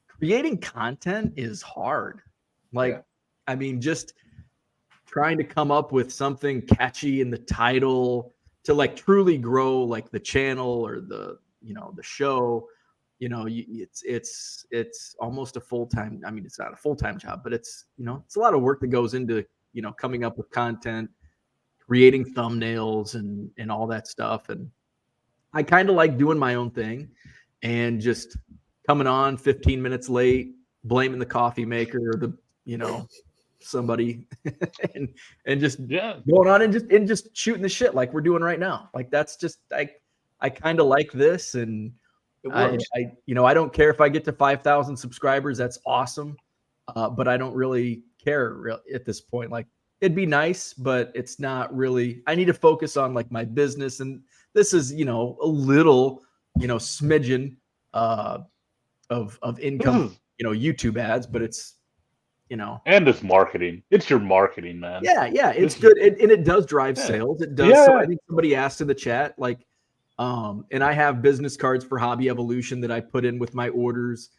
creating content is hard. Like, I mean, just trying to come up with something catchy in the title to like truly grow like the channel or the show. It's almost a full-time. I mean, it's not a full-time job, but it's a lot of work that goes into coming up with content, creating thumbnails and all that stuff. And I kind of like doing my own thing and just coming on 15 minutes late, blaming the coffee maker or the somebody and just going on and just shooting the shit like we're doing right now. Like that's just I kind of like this, and I don't care if I get to 5,000 subscribers. That's awesome, but I don't really care at this point. Like it'd be nice, but it's not really. I need to focus on like my business, and this is a little smidgen of income, YouTube ads, but it's and it's marketing. It's your marketing, man. Yeah, it's good, and it does drive sales. It does. Yeah. So I think somebody asked in the chat, like, and I have business cards for Hobby Evolution that I put in with my orders.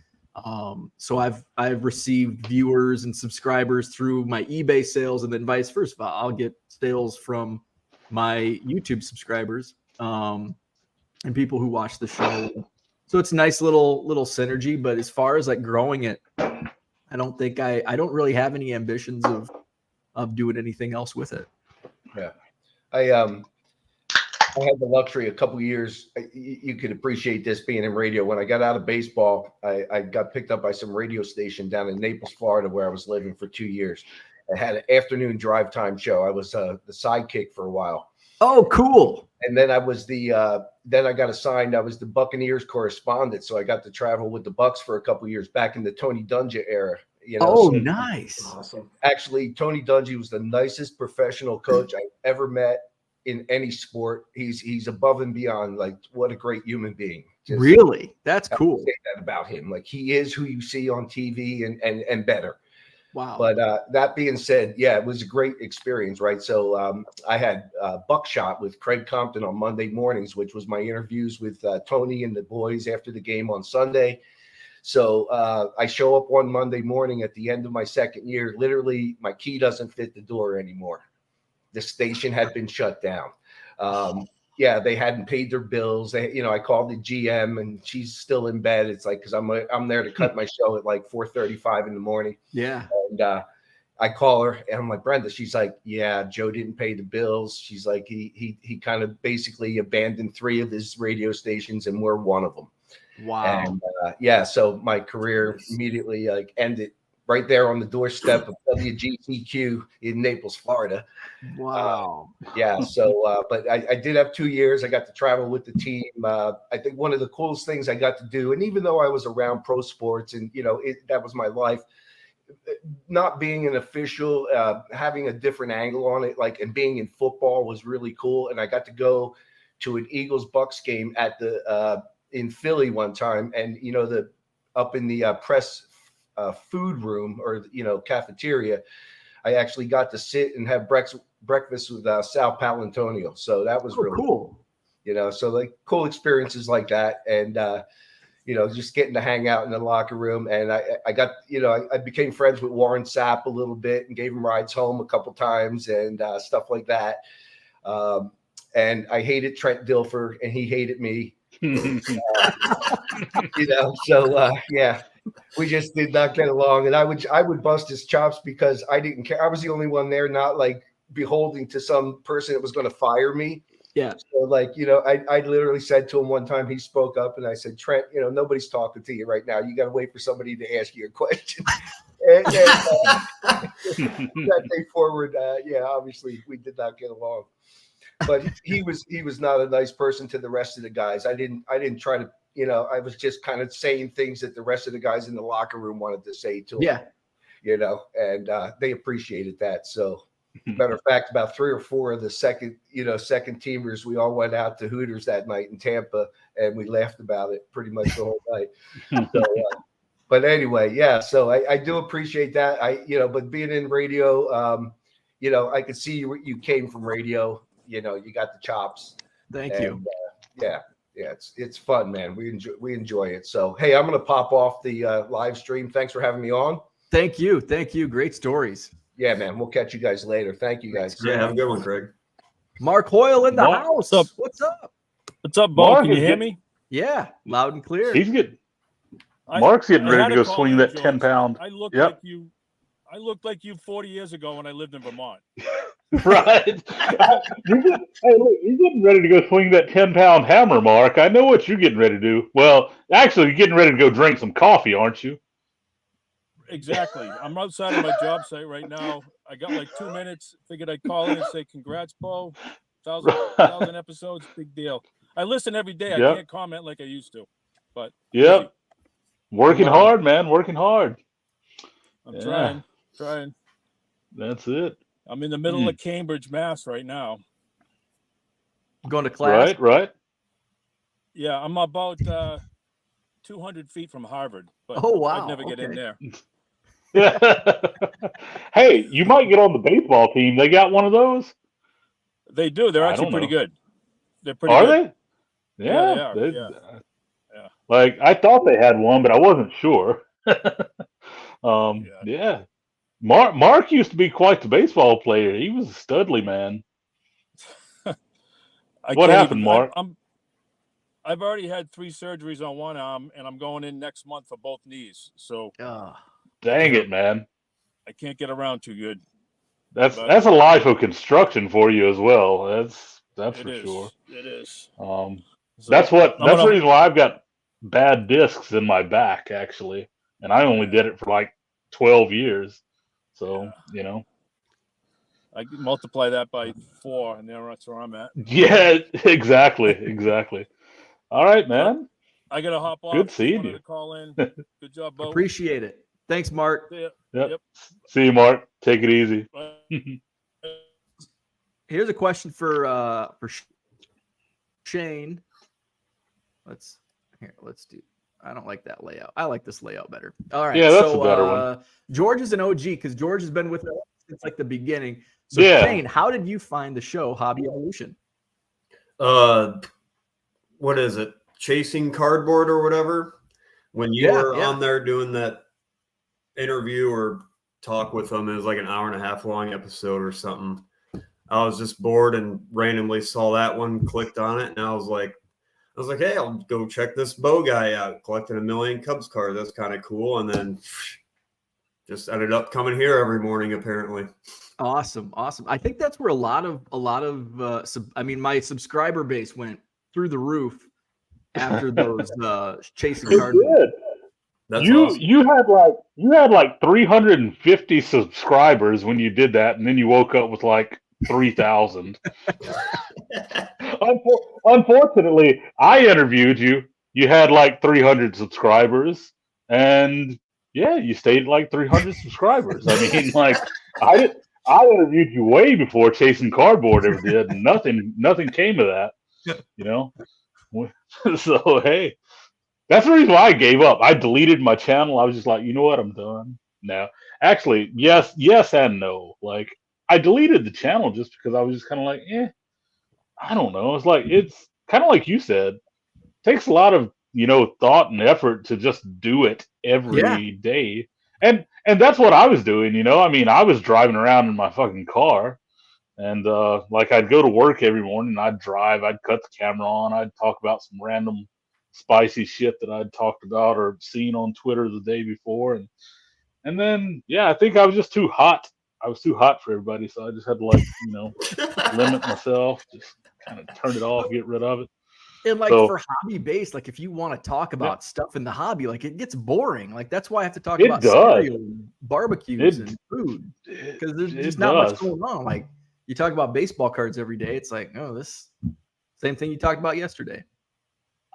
So I've received viewers and subscribers through my eBay sales, and then vice versa. I'll get sales from my YouTube subscribers, and people who watch the show. So it's a nice little synergy. But as far as like growing it, I don't think I don't really have any ambitions of doing anything else with it. Yeah. I had the luxury a couple of years. You could appreciate this being in radio. When I got out of baseball, I got picked up by some radio station down in Naples, Florida, where I was living for 2 years. I had an afternoon drive time show. I was the sidekick for a while. Oh, cool. And then I was then I got assigned. I was the Buccaneers correspondent, so I got to travel with the Bucks for a couple of years back in the Tony Dungy era. Nice. Awesome. Actually, Tony Dungy was the nicest professional coach I ever met in any sport. He's above and beyond. Like, what a great human being. Really? That's cool. Say that about him. Like, he is who you see on TV and better. Wow. But that being said, yeah, it was a great experience, right? So I had Buckshot with Craig Compton on Monday mornings, which was my interviews with Tony and the boys after the game on Sunday. So I show up one Monday morning at the end of my second year. Literally, my key doesn't fit the door anymore. The station had been shut down. They hadn't paid their bills. I called the GM and she's still in bed. It's like, because I'm there to cut my show at like 4:35 in the morning. Yeah. And I call her and I'm like, Brenda. She's like, yeah, Joe didn't pay the bills. She's like, he kind of basically abandoned 3 of his radio stations and we're one of them. Wow. And so my career immediately like ended right there on the doorstep of WGCQ in Naples, Florida. Wow. But I did have 2 years. I got to travel with the team. I think one of the coolest things I got to do, and even though I was around pro sports and, that was my life, not being an official, having a different angle on it, like, and being in football was really cool. And I got to go to an Eagles-Bucks game at in Philly one time. And, up in the press food room or cafeteria, I actually got to sit and have breakfast with Sal Paolantonio. So that was really cool. So like cool experiences like that, and just getting to hang out in the locker room. And I got I became friends with Warren Sapp a little bit and gave him rides home a couple times and stuff like that. And I hated Trent Dilfer and he hated me. We just did not get along, and I would bust his chops because I didn't care. I was the only one there, not like beholding to some person that was going to fire me. Yeah. So like, I literally said to him one time, he spoke up and I said, Trent, nobody's talking to you right now. You got to wait for somebody to ask you a question. and that day forward, obviously we did not get along. But he was not a nice person to the rest of the guys. I didn't try to, I was just kind of saying things that the rest of the guys in the locker room wanted to say to him. Yeah. And they appreciated that. So matter of fact, about 3 or 4 of the second teamers, we all went out to Hooters that night in Tampa and we laughed about it pretty much the whole night. So, But anyway, yeah. So I do appreciate that. But being in radio, I could see you came from radio. You got the chops. Thank you. Yeah, it's fun, man. We enjoy it. So hey, I'm gonna pop off the live stream. Thanks for having me on. Thank you. Great stories. Yeah, man. We'll catch you guys later. Thank you, guys. Yeah, have a good one, Craig. Mark Hoyle in the Mark, house. what's up? What's up? What's up, Bo? Mark Can you is hear get- me? Yeah, loud and clear. He's good. Mark's getting ready to go swing that 10-pound. I look Yep. like you. I looked like you 40 years ago when I lived in Vermont. Right. Hey, look, you're getting ready to go swing that 10-pound hammer, Mark. I know what you're getting ready to do. Well, actually, you're getting ready to go drink some coffee, aren't you? Exactly. I'm outside of my job site right now. I got like 2 minutes. Figured I'd call in and say, "Congrats, Bo! 1,000 episodes, big deal." I listen every day. I Yep. can't comment like I used to, but Yep. Working hard, man. Working hard. I'm Yeah. trying. That's it. I'm in the middle of Cambridge, Mass, right now. Going to class. Right. Yeah, I'm about 200 feet from Harvard, but Oh, wow. I'd never get in Okay. there. Hey, you might get on the baseball team. They got one of those. They do. They're I actually don't pretty know. good. They're pretty Are good. they? Yeah, they are. they- Yeah. Like I thought they had one, but I wasn't sure. Yeah. Mark used to be quite the baseball player. He was a studly man. What happened, Mark? I've already had 3 surgeries on one arm, and I'm going in next month for both knees. So Dang it, man. I can't get around too good. That's a life of construction for you as well. That's It for is. sure. It is. So I'm that's the reason why I've got bad discs in my back, actually. And I only did it for like 12 years. So, I can multiply that by 4, and that's where I'm at. Yeah, exactly. All right, man. I gotta hop off. Good seeing Wanted you. to call in. Good job, Bo. Appreciate it. Thanks, Mark. See ya. Yep. See you, Mark. Take it easy. Bye. Here's a question for Shane. Let's do. I don't like that layout. I like this layout better. All right. Yeah, that's a better one. George is an OG because George has been with us since like the beginning. So Yeah. Shane, how did you find the show Hobby Evolution? What is it? Chasing Cardboard or whatever? When you were on there doing that interview or talk with them, it was like an hour and a half long episode or something. I was just bored and randomly saw that one, clicked on it, and I was like, hey, I'll go check this Bo guy out, collecting 1 million Cubs cards. That's kind of cool. And then just ended up coming here every morning, apparently. Awesome. I think that's where a lot of my subscriber base went through the roof after those chasing It cards. did. That's you awesome. you had like 350 subscribers when you did that, and then you woke up with like 3,000. Unfortunately, I interviewed you. You had like 300 subscribers, and yeah, you stayed at like 300 subscribers. I mean, like I interviewed you way before Chasing Cardboard ever did, and nothing came of that. So hey, that's the reason why I gave up. I deleted my channel. I was just like, you know what, I'm done now. Actually, yes and no. Like I deleted the channel just because I was just kind of like, I don't know. It's kind of like you said, takes a lot of thought and effort to just do it every day. And that's what I was doing. I mean, I was driving around in my fucking car, and like I'd go to work every morning. I'd drive. I'd cut the camera on. I'd talk about some random spicy shit that I'd talked about or seen on Twitter the day before, and then I think I was just too hot. I was too hot for everybody, so I just had to limit myself, just kind of turn it off, get rid of it. And for hobby based, like if you want to talk about stuff in the hobby, like it gets boring. Like that's why I have to talk about cereal and barbecues and food, because there's just not much going on. Like you talk about baseball cards every day, it's like, oh, this same thing you talked about yesterday.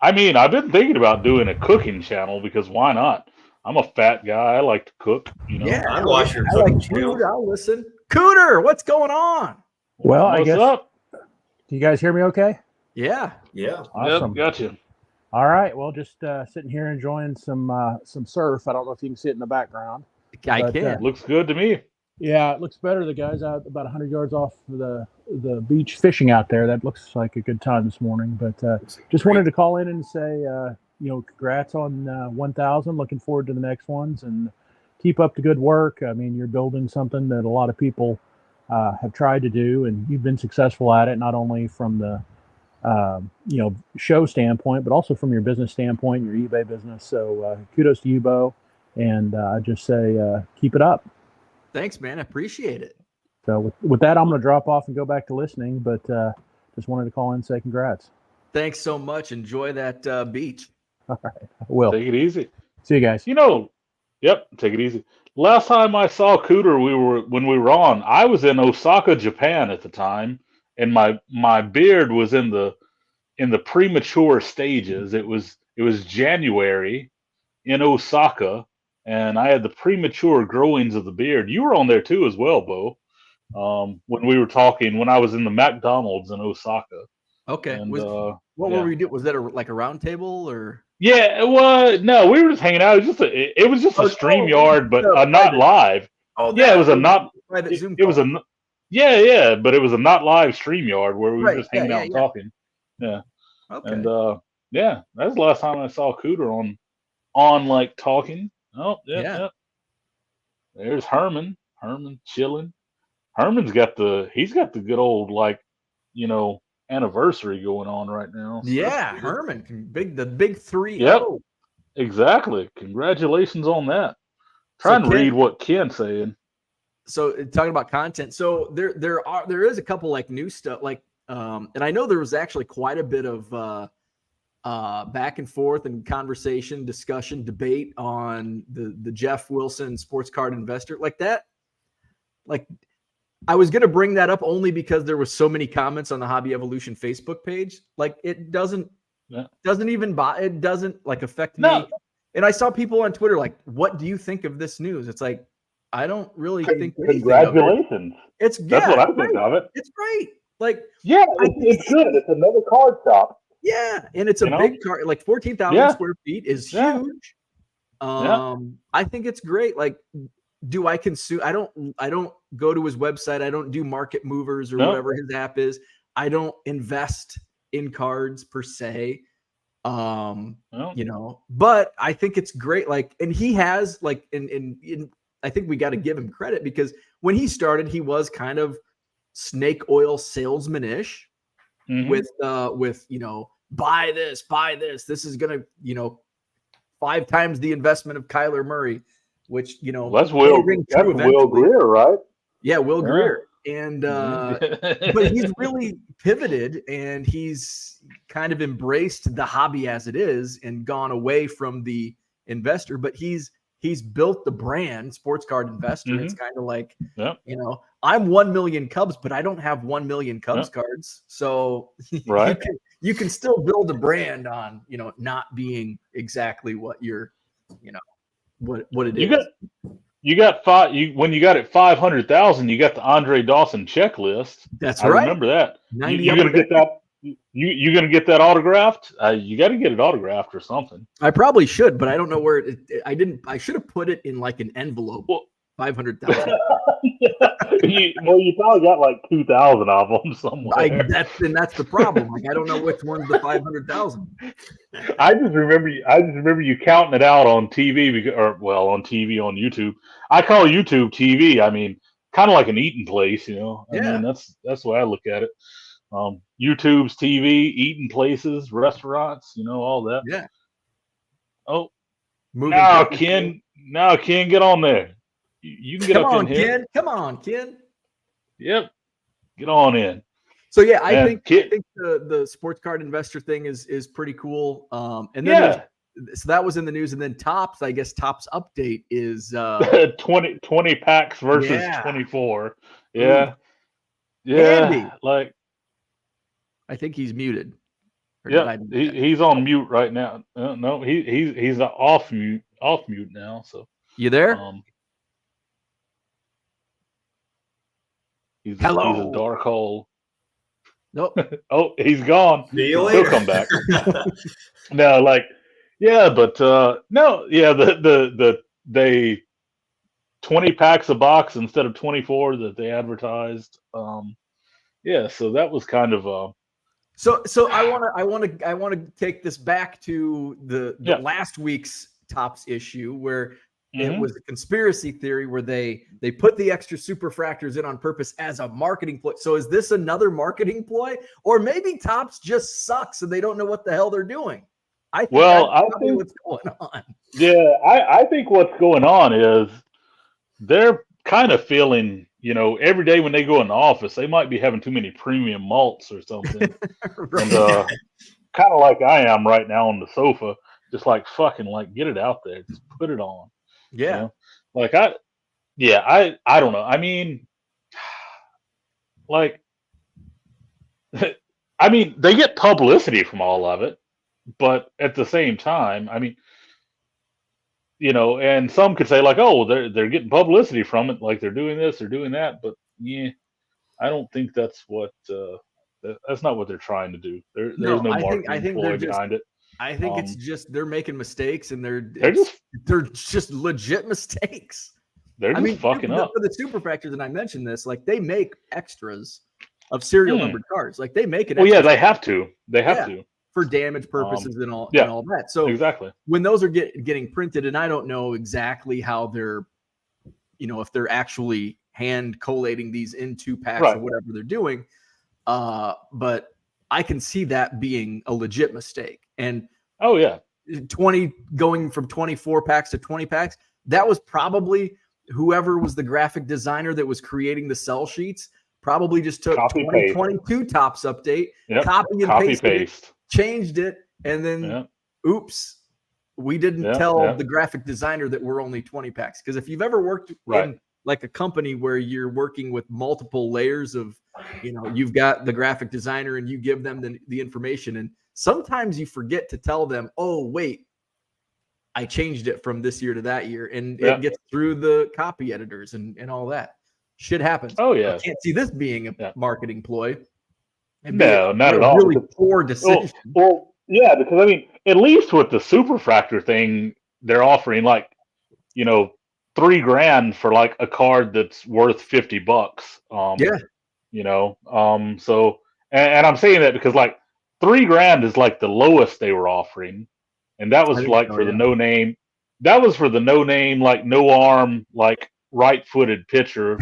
I mean, I've been thinking about doing a cooking channel because why not? I'm a fat guy. I like to cook. Yeah, I'd watch your I cooking like channel. food. I'll listen. Cooter, what's going on? Well, I What's guess. up? Do you guys hear me okay? Yeah. Yeah. Awesome. Yep, gotcha. All right. Well, just sitting here enjoying some surf. I don't know if you can see it in the background. I But, can. Looks good to me. Yeah, it looks better. The guys out about 100 yards off the beach fishing out there. That looks like a good time this morning. But just wanted to call in and say, congrats on 1,000. Looking forward to the next ones, and keep up the good work. I mean, you're building something that a lot of people have tried to do, and you've been successful at it. Not only from the show standpoint, but also from your business standpoint, your eBay business. So kudos to you, Bo, and I just say keep it up. Thanks, man. I appreciate it. So with that, I'm going to drop off and go back to listening, but just wanted to call in and say congrats. Thanks so much. Enjoy that beach. All right. I will. Take it easy. See you guys. Yep, take it easy. Last time I saw Cooter, when we were on, I was in Osaka, Japan at the time, and my beard was in the premature stages. It was January in Osaka, and I had the premature growings of the beard. You were on there too as well, Bo. When we were talking, when I was in the McDonald's in Osaka. Okay. And, What yeah. were we doing? Was that like a round table or? Yeah, well, no, we were just hanging out. It was just a StreamYard, but not live. Oh, yeah, it was a not private Zoom. It was a yeah, but it was a not live StreamYard where we were just hanging out and talking. Yeah. Okay. And yeah, that's the last time I saw Cooter on like talking. Oh, yeah. There's Herman. Herman chilling. Herman's got the good old anniversary going on right now. So yeah, Herman, the big 3. Yep, exactly. Congratulations on that. Try and read what Ken's saying. So talking about content, so there is a couple like new stuff, and I know there was actually quite a bit of back and forth and conversation, discussion, debate on the Jeff Wilson sports card investor like that. Like, I was going to bring that up only because there was so many comments on the Hobby Evolution Facebook page. Like, it doesn't affect me. And I saw people on Twitter like, "What do you think of this news?" It's like, I don't really think congratulations. That's what I think of it. It's great. Like, yeah, it's good. It's another card shop. Yeah, and it's a big card. Like 14,000 square feet is huge. I think it's great. Like, do I consume? I don't go to his website. I don't do market movers or whatever his app is. I don't invest in cards per se. But I think it's great. Like, and he has like, in I think we got to give him credit because when he started, he was kind of snake oil salesman-ish with buy this. This is gonna 5 times the investment of Kyler Murray. Which that's Will Greer, right? Yeah, Will Greer, and but he's really pivoted and he's kind of embraced the hobby as it is and gone away from the investor. But he's built the brand, Sports Card Investor. It's kind of like I'm 1 million Cubs, but I don't have 1 million Cubs cards, so you can still build a brand on not being exactly what you're what it is. You got when you got it 500,000, you got the Andre Dawson checklist. That's I right. remember that. You're gonna get that. You gonna get that autographed? You got to get it autographed or something. I probably should, but I don't know where. I didn't. I should have put it in like an envelope. 500,000. You probably got like 2,000 of them somewhere. That's the problem. Like, I don't know which one's the 500,000. I just remember you counting it out on TV on TV on YouTube. I call YouTube TV. I mean, kind of like an eating place, I mean, that's the way I look at it. YouTube's TV, eating places, restaurants, all that. Yeah. Oh, now Ken, get on there. You can get up in here. Ken. Come on, Ken. Yep. Get on in. So yeah, I think the sports card investor thing is pretty cool. And then so that was in the news, and then Topps update is 20 packs versus 24. Yeah. Yeah. Andy. Like, I think he's muted. Yeah, he's on mute right now. No, he's off mute now. So you there? He's Hello. a dark hole. Nope. Oh, he's gone. See you He'll later. come back. No, like, yeah, but no, yeah, the they 20 packs a box instead of 24 that they advertised. Yeah, so that was kind of So I want to take this back to the last week's Tops issue where it was a conspiracy theory where they put the extra superfractors in on purpose as a marketing ploy. So is this another marketing ploy, or maybe Tops just sucks and they don't know what the hell they're doing? I think what's going on. Yeah, I think what's going on is they're kind of feeling, every day when they go in the office, they might be having too many premium malts or something. Right. And kind of like I am right now on the sofa, just like fucking like get it out there, just put it on. Yeah. Like I don't know. I mean, like, I mean, they get publicity from all of it, but at the same time, I mean, and some could say like, oh, they're getting publicity from it, like they're doing this, they're doing that, but yeah, I don't think that's what that's not what they're trying to do. There's no marketing ploy behind it. I think it's just they're making mistakes, and they're just legit mistakes. They're just fucking up. For the superfractors, and I mentioned this, like they make extras of serial numbered cars. Like they make it. Well, yeah, they have to. They have to for damage purposes and all that. So exactly when those are getting printed, and I don't know exactly how they're, if they're actually hand collating these into packs or whatever they're doing, but I can see that being a legit mistake. And 20 going from 24 packs to 20 packs, that was probably whoever was the graphic designer that was creating the sell sheets probably just took 2022 Tops update, copy and paste, changed it, and then oops, we didn't tell the graphic designer that we're only 20 packs. Because if you've ever worked in like a company where you're working with multiple layers of, you've got the graphic designer and you give them the information, and sometimes you forget to tell them, oh, wait, I changed it from this year to that year, and it gets through the copy editors and all that. Shit happens. Oh, yeah. I can't see this being a marketing ploy. No, not at all. Really poor decision. Well, yeah, because I mean, at least with the superfractor thing, they're offering like, $3,000 for like a card that's worth $50. So, and I'm saying that because like $3,000 is like the lowest they were offering, and that was like for the no name. That was for the no name, like no arm, like right-footed pitcher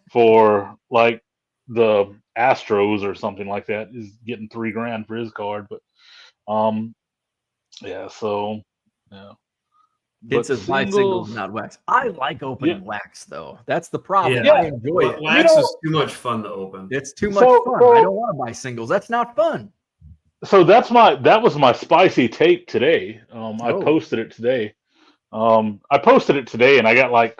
for like the Astros or something like that is getting $3,000 for his card. But It says buy singles, not wax. I like opening wax though. That's the problem. Yeah. I enjoy it. Wax is too much fun to open. It's too much fun. I don't want to buy singles. That's not fun. So that was my spicy take today. I posted it today. And I got like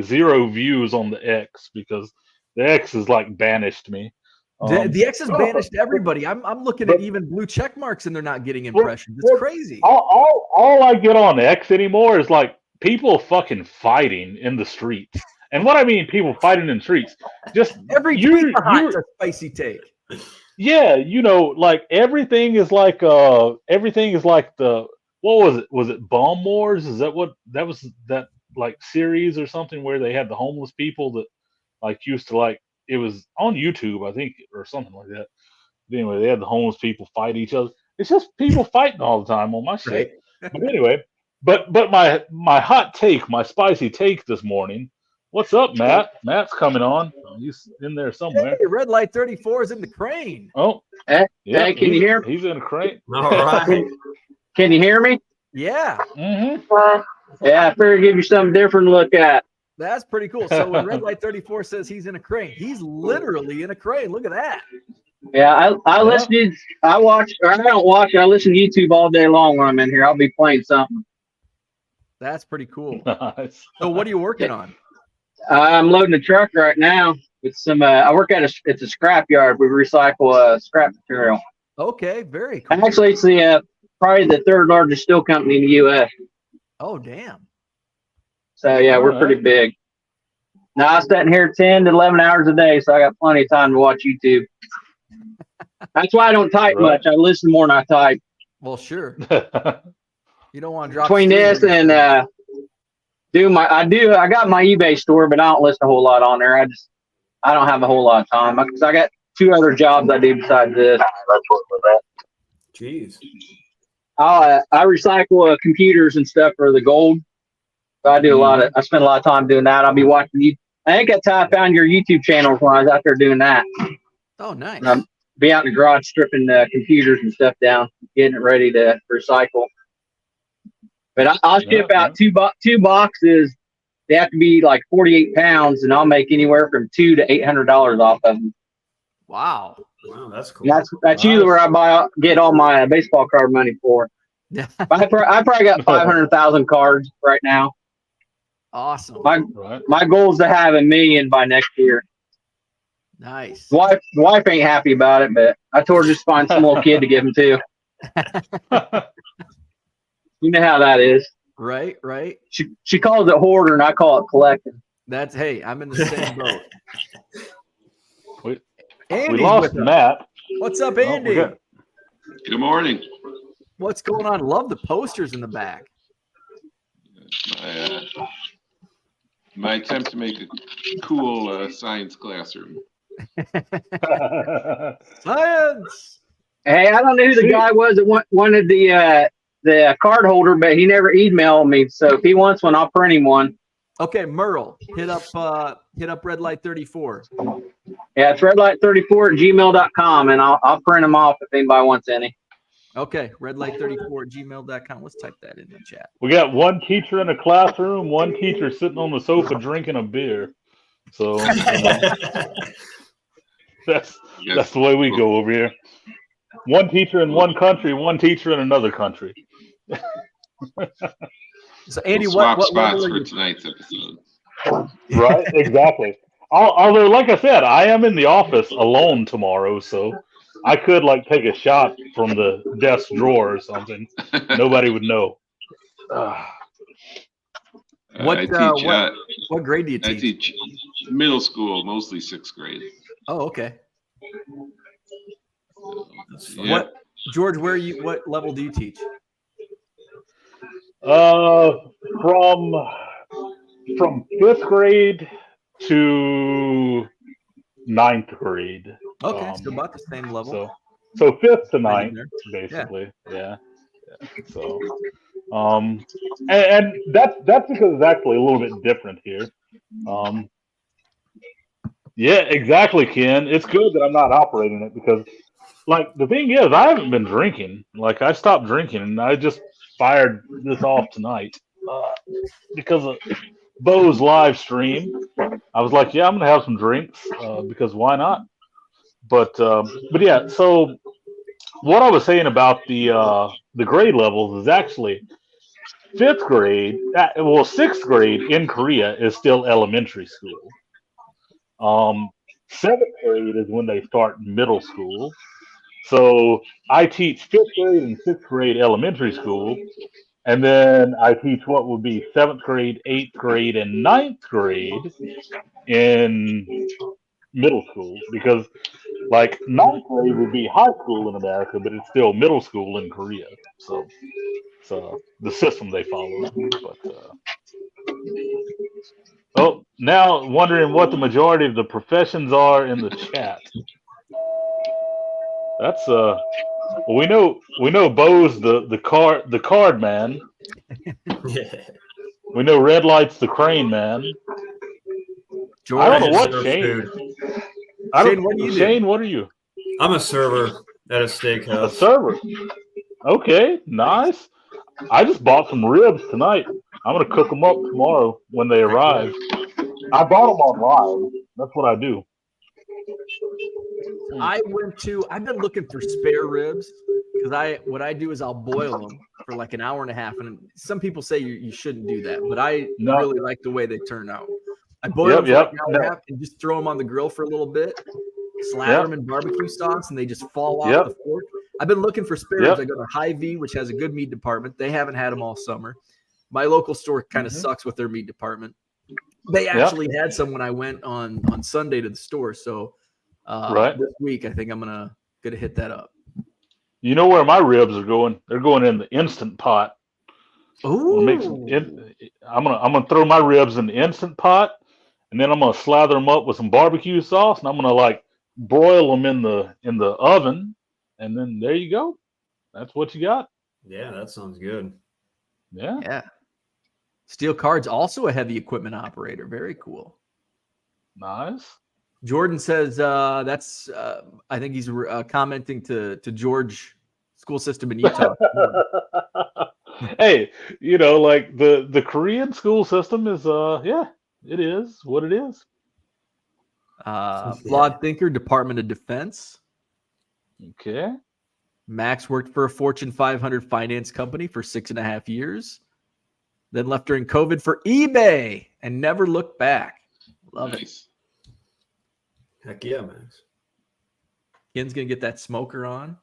0 views on the X because the X has like banished me. The X has banished everybody. I'm looking at even blue check marks and they're not getting impressions. It's crazy. All I get on X anymore is like people fucking fighting in the streets. And what I mean, people fighting in the streets, just every tweet behind a spicy take. Yeah, like everything is like the what was it? Was it Bomb Wars? Is that what that was, that like series or something where they had the homeless people that like used to like, it was on YouTube, I think, or something like that. But anyway, they had the homeless people fight each other. It's just people fighting all the time on my shit. Right. But anyway, but my hot take, my spicy take this morning. What's up, Matt? Matt's coming on. He's in there somewhere. Hey, Red Light 34 is in the crane. Oh, hey, can you hear me? He's in a crane. All right. Can you hear me? Yeah. Mm-hmm. Yeah, I figured give you something different to look at. That's pretty cool. So when Red Light 34 says he's in a crane, he's literally in a crane. Look at that. Yeah, I listen to, I watch, or I don't watch, I listen to YouTube all day long when I'm in here. I'll be playing something. That's pretty cool. Nice. So what are you working on? I'm loading a truck right now with some, I work at it's a scrap yard. We recycle scrap material. Okay, very cool. Actually, it's the probably the 3rd largest steel company in the U.S. Oh, damn. So, yeah, we're pretty big. Now, I'm sitting here 10 to 11 hours a day, so I got plenty of time to watch YouTube. That's why I don't type much. I listen more than I type. Well, sure. You don't want to drop Between this and I got my eBay store, but I don't list a whole lot on there. I don't have a whole lot of time because I got 2 other jobs I do besides this. Jeez. I recycle computers and stuff for the gold. So I do I spend a lot of time doing that. I'll be watching you. I think that's how I found your YouTube channel when I was out there doing that. Oh, nice. And I'll be out in the garage stripping computers and stuff down, getting it ready to recycle. But I'll ship out two boxes. They have to be like 48 pounds, and I'll make anywhere from $200 to $800 off of them. Wow. Wow, that's cool. That's usually where I get all my baseball card money for. I probably got 500,000 cards right now. Awesome. My goal is to have 1 million by next year. Nice. Wife ain't happy about it, but I told her just find some little kid to give them to. You know how that is. Right. She calls it hoarder, and I call it collecting. Hey, I'm in the same boat. We lost Matt. What's up, Andy? Good morning. What's going on? Love the posters in the back. My attempt to make a cool science classroom. Science. Hey, I don't know who the guy was that wanted the card holder, but he never emailed me. So if he wants one, I'll print him one. Okay, Merle, hit up Red Light 34. Yeah, it's redlight34@gmail.com, and I'll print them off if anybody wants any. Okay, redlight34@gmail.com. Let's type that in the chat. We got one teacher in a classroom, one teacher sitting on the sofa drinking a beer. So that's the way we go over here. One teacher in one country, one teacher in another country. So Andy, we'll what spots for tonight's episode? Right, exactly. Although, like I said, I am in the office alone tomorrow, so I could take a shot from the desk drawer or something. Nobody would know. What grade do you teach? I teach middle school, mostly 6th grade. Oh, okay. So, yeah. George? What level do you teach? From 5th grade to 9th grade. Okay, so about the same level. So 5th to 9th, basically. Yeah. So, and that's because it's actually a little bit different here. Yeah, exactly, Ken. It's good that I'm not operating it because, the thing is, I haven't been drinking. I stopped drinking, and I just fired this off tonight because of Bo's live stream. I was like, yeah, I'm gonna have some drinks because why not? But yeah. So what I was saying about the grade levels is actually 5th grade. 6th grade in Korea is still elementary school. 7th grade is when they start middle school. So I teach 5th grade and 6th grade elementary school, and then I teach what would be 7th grade, 8th grade, and 9th grade in middle school, because 9th grade would be high school in America, but it's still middle school in Korea. So the system they follow. But now wondering what the majority of the professions are in the chat. That's we know Bo's the card man. Yeah. We know Red Light's the crane man. George, I don't know what Shane. Shane, what are you? I'm a server at a steakhouse. A server. Okay, nice. I just bought some ribs tonight. I'm gonna cook them up tomorrow when they arrive. I bought them online. That's what I do. I've been looking for spare ribs because what I do is I'll boil them for an hour and a half, and some people say you shouldn't do that, but I really like the way they turn out. I boil them for an hour and a half and just throw them on the grill for a little bit, slather them in barbecue sauce, and they just fall off the fork. I've been looking for spare ribs. I go to Hy-Vee, which has a good meat department. They haven't had them all summer. My local store kind of sucks with their meat department. They actually had some when I went on Sunday to the store, so this week I think I'm gonna Gotta hit that up. You know where my ribs are going? They're going in the Instant Pot. Ooh. I'm gonna throw my ribs in the Instant Pot, and then I'm gonna slather them up with some barbecue sauce, and I'm gonna like broil them in the oven, and then there you go. That's what you got. Yeah, that sounds good. Yeah. Yeah. Steel Card's also a heavy equipment operator. Very cool. Nice. Jordan says that's I think he's commenting to George school system in Utah. Hey, you know, like the Korean school system is yeah, it is what it is. Flawed Thinker, Department of Defense. Okay. Max worked for a Fortune 500 finance company for 6.5 years. Then left during COVID for eBay and never looked back. Love it. Heck yeah, Max. Ken's gonna get that smoker on.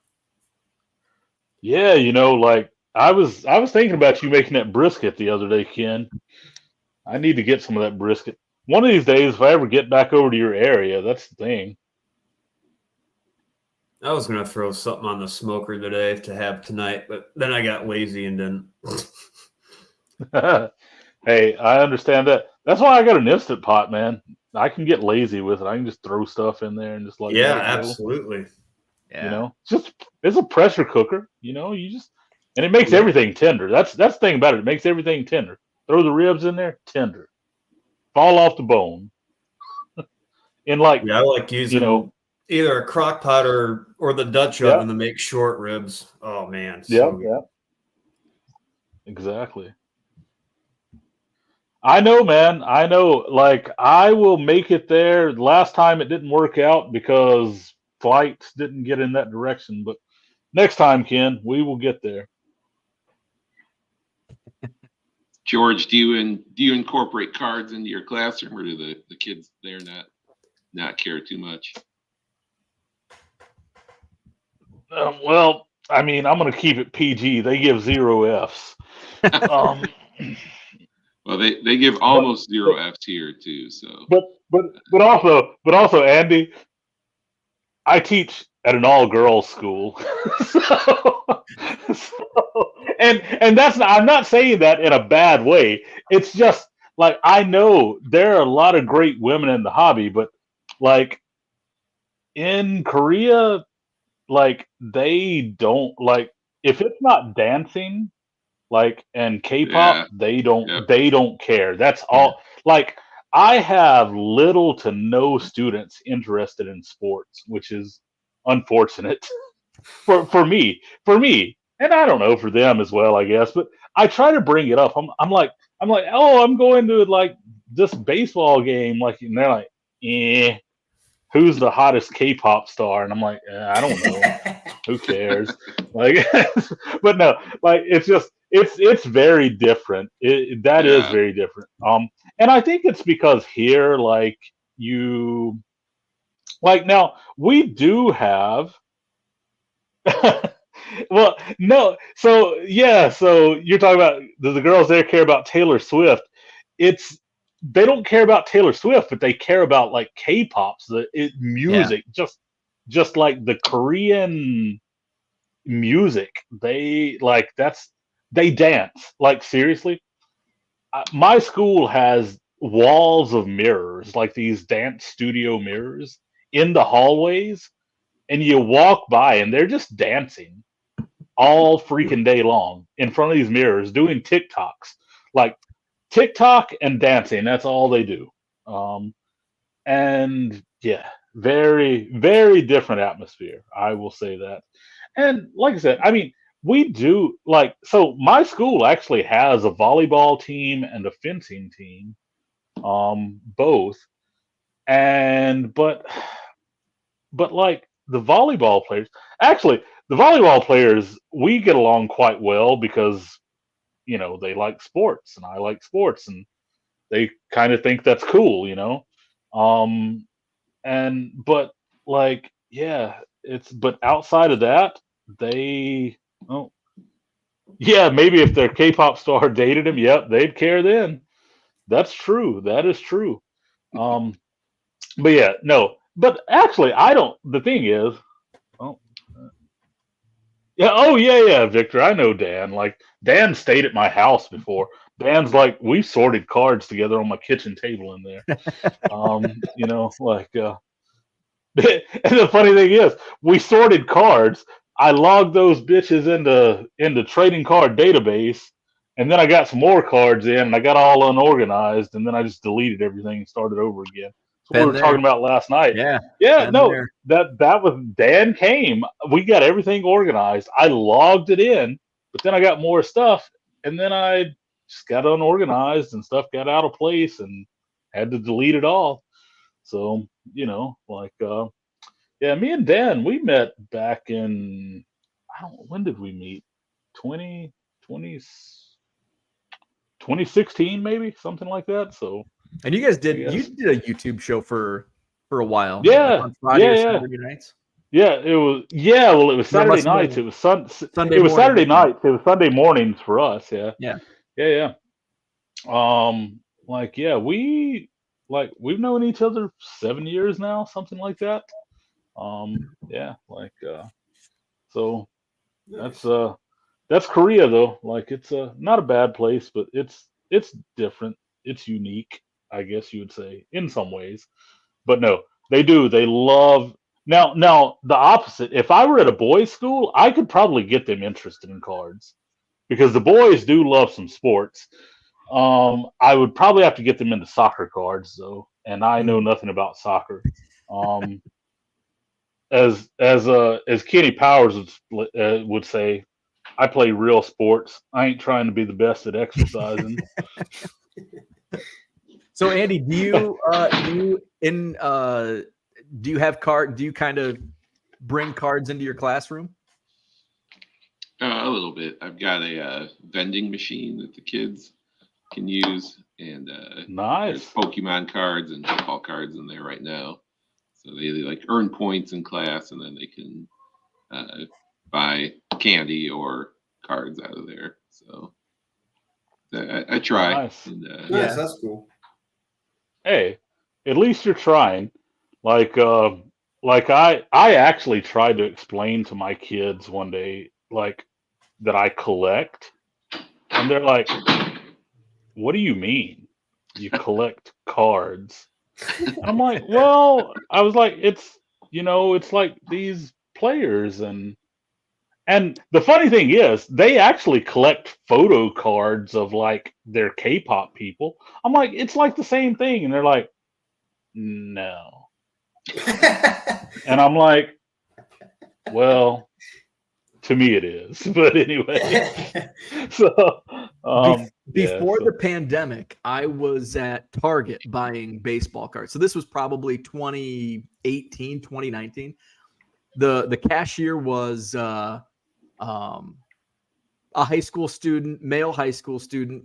Yeah, you know, like I was thinking about you making that brisket the other day, Ken. I need to get some of that brisket. One of these days, if I ever get back over to your area, that's the thing. I was gonna throw something on the smoker today to have tonight, but then I got lazy and didn't. Hey, I understand that. That's why I got an Instant Pot, man. I can get lazy with it. I can just throw stuff in there and just like yeah, absolutely. Yeah. You know, it's a pressure cooker. You know, and it makes everything tender. That's the thing about it. It makes everything tender. Throw the ribs in there, tender, fall off the bone. And like, I like using either a crock pot or the Dutch oven to make short ribs. Oh man, yeah, exactly. I know, man. I know. Like, I will make it there. Last time it didn't work out because flights didn't get in that direction. But next time, Ken, we will get there. George, do you incorporate cards into your classroom, or do the kids there not care too much? Well, I mean, I'm going to keep it PG. They give 0 Fs. Well, they give almost 0 Fs here too. So, but also, Andy, I teach at an all-girls school, and that's not, I'm not saying that in a bad way. It's just like I know there are a lot of great women in the hobby, but like in Korea, like they don't like if it's not dancing. Like and K-pop, they don't care. That's all. Like I have little to no students interested in sports, which is unfortunate for me. And I don't know for them as well, I guess. But I try to bring it up. I'm like, oh, I'm going to like this baseball game, like, and they're like, who's the hottest K-pop star? And I'm like, I don't know. Who cares? Like, but no, like it's just. It's very different. That is very different. And I think it's because here, like now we do have. Well, no. So yeah. So you're talking about the girls there care about Taylor Swift. They don't care about Taylor Swift, but they care about like K-pop's music. Just like the Korean music. They dance. Like, seriously? My school has walls of mirrors, like these dance studio mirrors in the hallways, and you walk by and they're just dancing all freaking day long in front of these mirrors doing TikToks. Like, TikTok and dancing, that's all they do. And, yeah, very, very different atmosphere, I will say that. And, like I said, I mean, we do so my school actually has a volleyball team and a fencing team, both. And but like the volleyball players, we get along quite well because they like sports and I like sports and they kind of think that's cool, but like but outside of that maybe if their K-pop star dated him, they'd care then. That's true. That is true. But yeah, no. But actually, I don't. The thing is, Yeah. Oh, yeah, Victor. I know Dan. Like, Dan stayed at my house before. Dan's like, we sorted cards together on my kitchen table in there. You know, like, and the funny thing is, we sorted cards. I logged those bitches into trading card database, and then I got some more cards in, and I got all unorganized, and then I just deleted everything and started over again. That's what we were talking about last night. Yeah. Yeah, no, that was Dan came. We got everything organized. I logged it in, but then I got more stuff, and then I just got unorganized and stuff got out of place and had to delete it all. So, you know, like, yeah, me and Dan, we met back in, I don't, when did we meet? 2016, maybe something like that. So, and you guys I did guess. a YouTube show for a while. Yeah, like on Friday or Saturday nights. Yeah, it was. Yeah, well, it was Saturday nights. It was Sunday. It was morning. Saturday nights. It was Sunday mornings for us. Yeah. Yeah. Like, yeah, we've known each other 7 years now, something like that. Yeah, like, so that's Korea though. Like, it's not a bad place, but it's different. It's unique, I guess you would say, in some ways. But no, they love. Now the opposite. If I were at a boys' school, I could probably get them interested in cards because the boys do love some sports. I would probably have to get them into soccer cards though, and I know nothing about soccer. As Kenny Powers would say, I play real sports. I ain't trying to be the best at exercising. So Andy, do you have do you kind of bring cards into your classroom? A little bit. I've got a vending machine that the kids can use, and nice. There's Pokemon cards and football cards in there right now. So they like earn points in class, and then they can buy candy or cards out of there. So I try. Nice. And, Nice, that's cool. Hey, at least you're trying. Like I actually tried to explain to my kids one day, like, that I collect, and they're like, "What do you mean? You collect cards?" And I'm like, "Well," I was like, "It's like these players and the funny thing is, they actually collect photo cards of like their K-pop people." I'm like, "It's like the same thing," and they're like, "No." And I'm like, "Well, to me it is." But anyway, so before the pandemic, I was at Target buying baseball cards. So this was probably 2018, 2019. The cashier was a high school student, male high school student,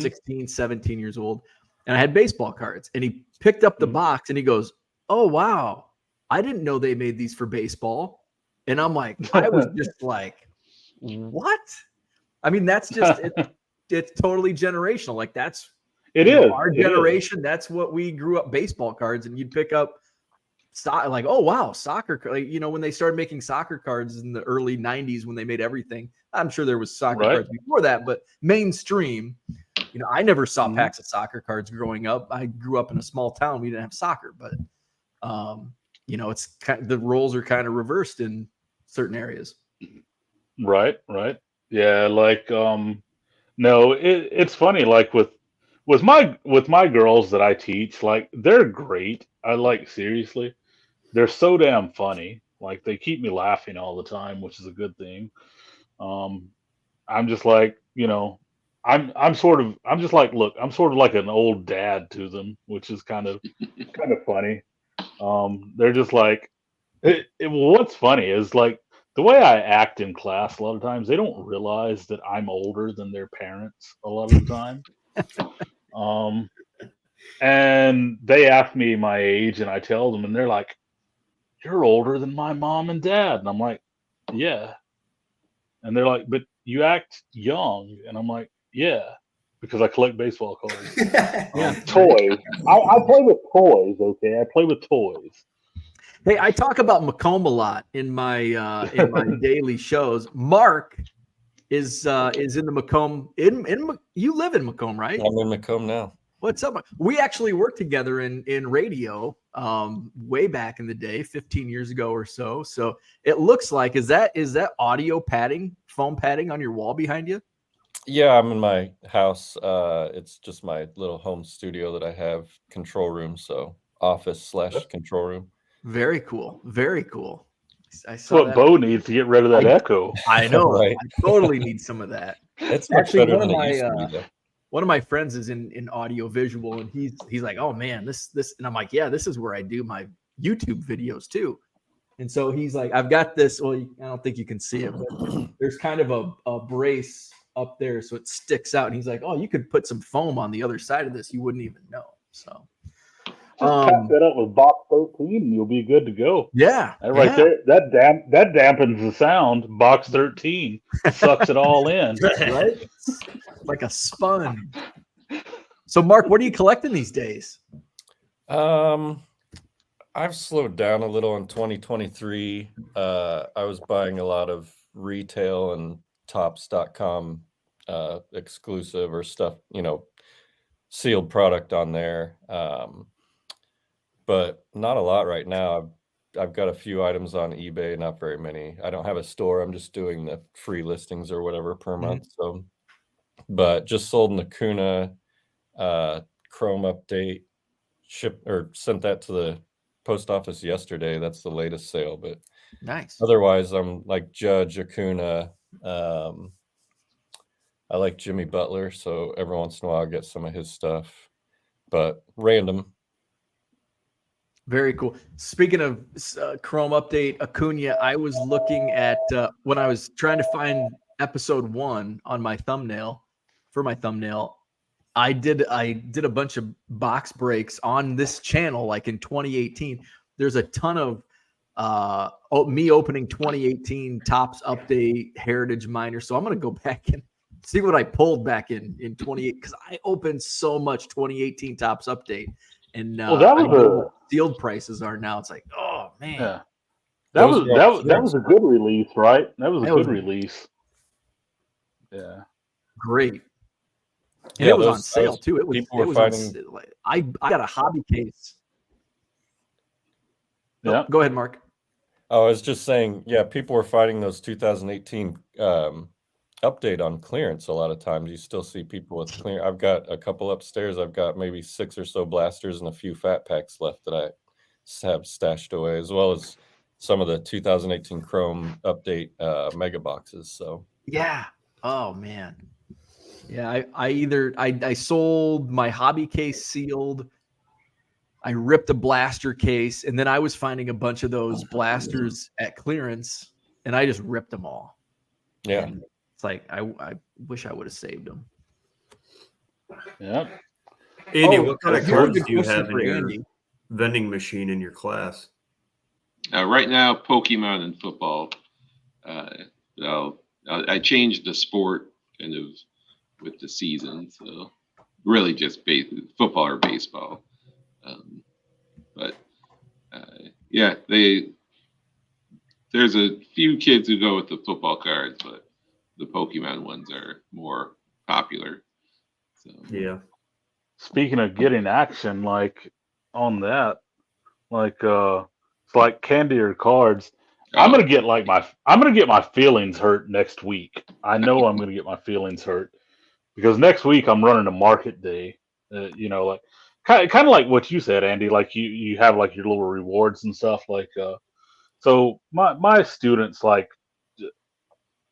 16, 17 years old. And I had baseball cards, and he picked up the box and he goes, "Oh, wow. I didn't know they made these for baseball." And I'm like, I was just like, what? I mean, that's just, it's totally generational. Like our generation. That's what we grew up, baseball cards. And you'd pick up like, oh, wow, soccer. Like, when they started making soccer cards in the early 90s, when they made everything, I'm sure there was soccer cards before that, but mainstream, I never saw packs of soccer cards growing up. I grew up in a small town. We didn't have soccer, but, it's the roles are kind of reversed in certain areas. Right. Yeah. Like, no, it's funny. Like with my girls that I teach, like, they're great. I like, seriously, they're so damn funny. Like, they keep me laughing all the time, which is a good thing. I'm just like, I'm just like, look, I'm sort of like an old dad to them, which is kind of funny. They're just like, what's funny is, like, the way I act in class, a lot of times they don't realize that I'm older than their parents a lot of the time. And they ask me my age, and I tell them, and they're like, "You're older than my mom and dad." And I'm like, "Yeah." And they're like, "But you act young." And I'm like, "Yeah, because I collect baseball cards." Toys. I play with toys, okay? I play with toys. Hey, I talk about Macomb a lot in my daily shows. Mark is in the Macomb. You live in Macomb, right? I'm in Macomb now. What's up? We actually worked together in radio way back in the day, 15 years ago or so. So it looks like is that audio padding, foam padding on your wall behind you? Yeah, I'm in my house. It's just my little home studio that I have, control room, so office/control room. Very cool. Very cool. I That's saw what that. Bo needs to get rid of that echo. I know. Right. I totally need some of that. It's much Actually, better than it used to be, though. One of my friends is in audio visual, and he's like, oh man, this, and I'm like, yeah, this is where I do my YouTube videos too. And so he's like, I've got this. Well, I don't think you can see it, but there's kind of a brace up there, so it sticks out. And he's like, oh, you could put some foam on the other side of this, you wouldn't even know. So just pack that up with box 13, and you'll be good to go. Yeah, that right there, that dampens the sound. Box 13 sucks it all in, right? Like a sponge. So, Mark, what are you collecting these days? I've slowed down a little in 2023. I was buying a lot of retail and tops.com exclusive or stuff, sealed product on there. But not a lot right now. I've got a few items on eBay, not very many. I don't have a store. I'm just doing the free listings or whatever per month. So, but just sold an Acuna Chrome update, sent that to the post office yesterday. That's the latest sale, but nice. Otherwise, I'm like Judge, Acuna. I like Jimmy Butler, so every once in a while I get some of his stuff, but random. Very cool. Speaking of Chrome update, Acuna, I was looking at when I was trying to find episode 1 on my thumbnail for my thumbnail. I did a bunch of box breaks on this channel, like in 2018. There's a ton of me opening 2018 Topps Update Heritage Minor. So I'm gonna go back and see what I pulled back in 28 because I opened so much 2018 Topps Update, and that was sealed prices are now. It's like, oh man, yeah. That was a good release, right? That was a good release. Yeah, great. And it was on sale too. It was finding. I got a hobby case. Yeah. Go ahead, Mark. Oh, I was just saying, yeah, people were finding those 2018 update on clearance. A lot of times you still see people with clearance. I've got a couple upstairs. I've got maybe 6 or so blasters and a few fat packs left that I have stashed away, as well as some of the 2018 Chrome update mega boxes. So yeah. Oh man. Yeah, I sold my hobby case sealed. I ripped a blaster case, and then I was finding a bunch of those blasters at clearance, and I just ripped them all. Yeah, and it's like I wish I would have saved them. Yeah. Andy, what kind of cards do you have in your Andy vending machine in your class? Right now, Pokemon and football. I changed the sport kind of with the season, so really just football or baseball. But yeah, there's a few kids who go with the football cards, but the Pokemon ones are more popular. So yeah. Speaking of getting action, like on that, like it's like candy or cards. I'm gonna get my feelings hurt next week. I know I'm gonna get my feelings hurt because next week I'm running a market day. Like kind of like what you said, Andy. Like you have like your little rewards and stuff. Like so my students, like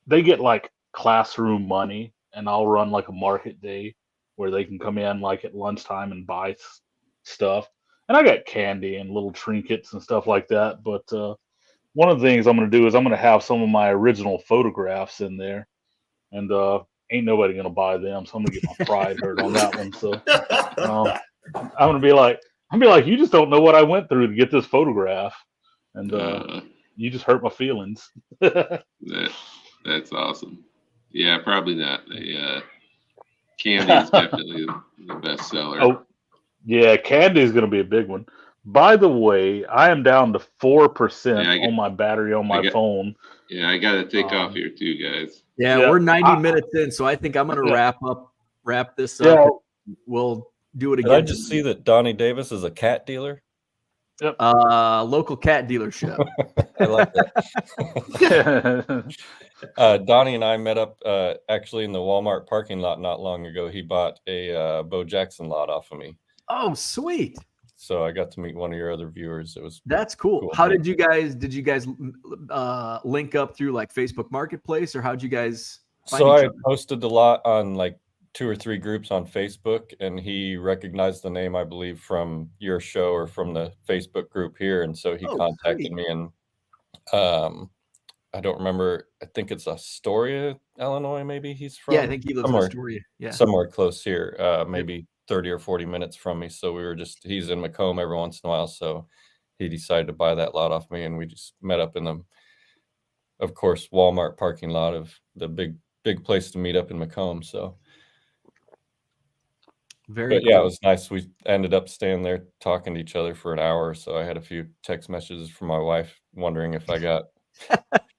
they get like classroom money, and I'll run like a market day where they can come in like at lunchtime and buy stuff. And I got candy and little trinkets and stuff like that. But one of the things I'm going to do is I'm going to have some of my original photographs in there, and ain't nobody going to buy them. So I'm going to get my pride hurt on that one. So I'm going to be like, you just don't know what I went through to get this photograph, and you just hurt my feelings. That's awesome. Yeah, probably not. Candy is definitely the best seller. Oh, yeah, candy is going to be a big one. By the way, I am down to 4% Yeah, on my battery on my phone. Yeah, I got to take off here too, guys. Yeah, we're 90 minutes in, so I think I'm going to wrap this up. Yeah. We'll do it Did again. I just see that Donnie Davis is a cat dealer? Yep. Local cat dealership. I like that. Donnie and I met up actually in the Walmart parking lot not long ago. He bought a Bo Jackson lot off of me. Oh, sweet. So I got to meet one of your other viewers. That's cool. How did you guys link up through like Facebook Marketplace, or how'd you guys find So each I other? posted a lot on like 2 or 3 groups on Facebook, and he recognized the name, I believe, from your show or from the Facebook group here. And so he contacted me, and I don't remember. I think it's Astoria, Illinois. Maybe he's from. Yeah, I think he lives in Astoria. Yeah, somewhere close here. Maybe 30 or 40 minutes from me. So he's in Macomb every once in a while. So he decided to buy that lot off me, and we just met up in the, of course, Walmart parking lot of the big place to meet up in Macomb. So. Very cool. Yeah, it was nice. We ended up staying there talking to each other for an hour or so. I had a few text messages from my wife wondering if I got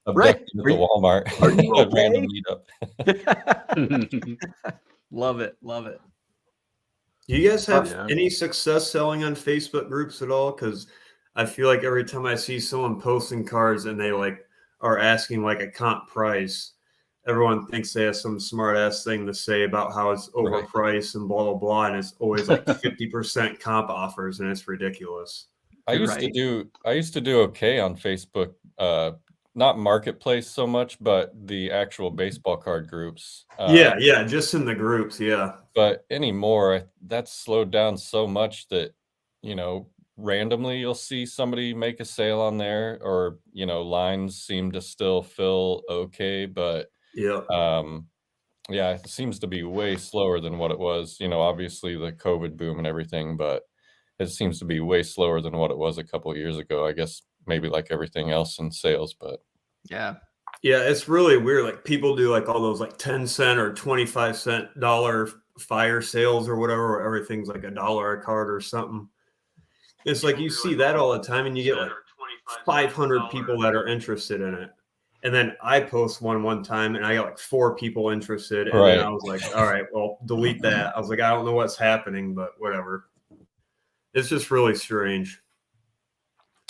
abducted at the Walmart. Are you okay? Random meetup. Love it. Do you guys have any success selling on Facebook groups at all? Because I feel like every time I see someone posting cards and they like are asking like a comp price, everyone thinks they have some smart ass thing to say about how it's overpriced and blah, blah, blah. And it's always like 50% comp offers, and it's ridiculous. I used to do okay on Facebook, not marketplace so much, but the actual baseball card groups. Yeah, just in the groups, yeah. But anymore, that's slowed down so much that, randomly you'll see somebody make a sale on there, or, lines seem to still fill okay, but it seems to be way slower than what it was. Obviously the COVID boom and everything, but it seems to be way slower than what it was a couple of years ago. I guess maybe like everything else in sales, but yeah, it's really weird. Like people do like all those like 10-cent or 25-cent dollar fire sales or whatever, where everything's like $1 a card or something. It's like you see that all the time, and you get like 500 people that are interested in it. And then I post one time and I got like 4 people interested. And then I was like, all right, well, delete that. I was like, I don't know what's happening, but whatever. It's just really strange.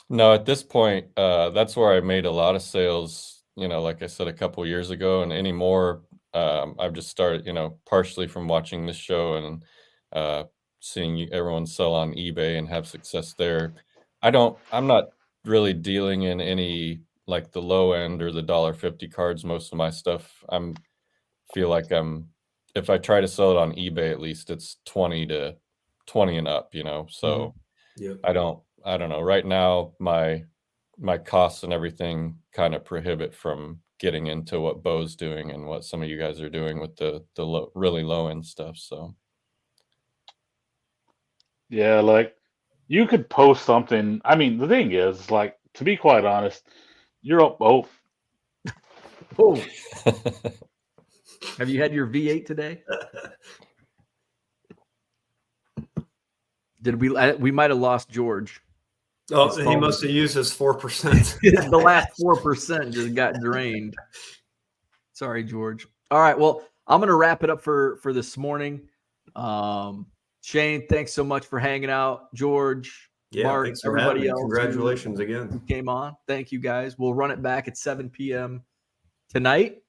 No, at this point, that's where I made a lot of sales, like I said, a couple of years ago, and anymore. I've just started, partially from watching this show and seeing everyone sell on eBay and have success there. I'm not really dealing in any like the low end or the $1.50 cards. Most of my stuff, feel like if I try to sell it on eBay, at least it's 20 and up, so I don't know. Right now, my costs and everything kind of prohibit from getting into what Bo's doing and what some of you guys are doing with the really low end stuff. So yeah, like you could post something. I mean, the thing is, like, to be quite honest, you're up both. Oh. Have you had your V8 today? Did we might have lost George. Oh, he must have used his 4%. The last 4% just got drained. Sorry, George. All right, well, I'm going to wrap it up for this morning. Shane, thanks so much for hanging out. George, Mark, thanks for everybody else. Congratulations again. Who came on. Thank you, guys. We'll run it back at 7 p.m. tonight.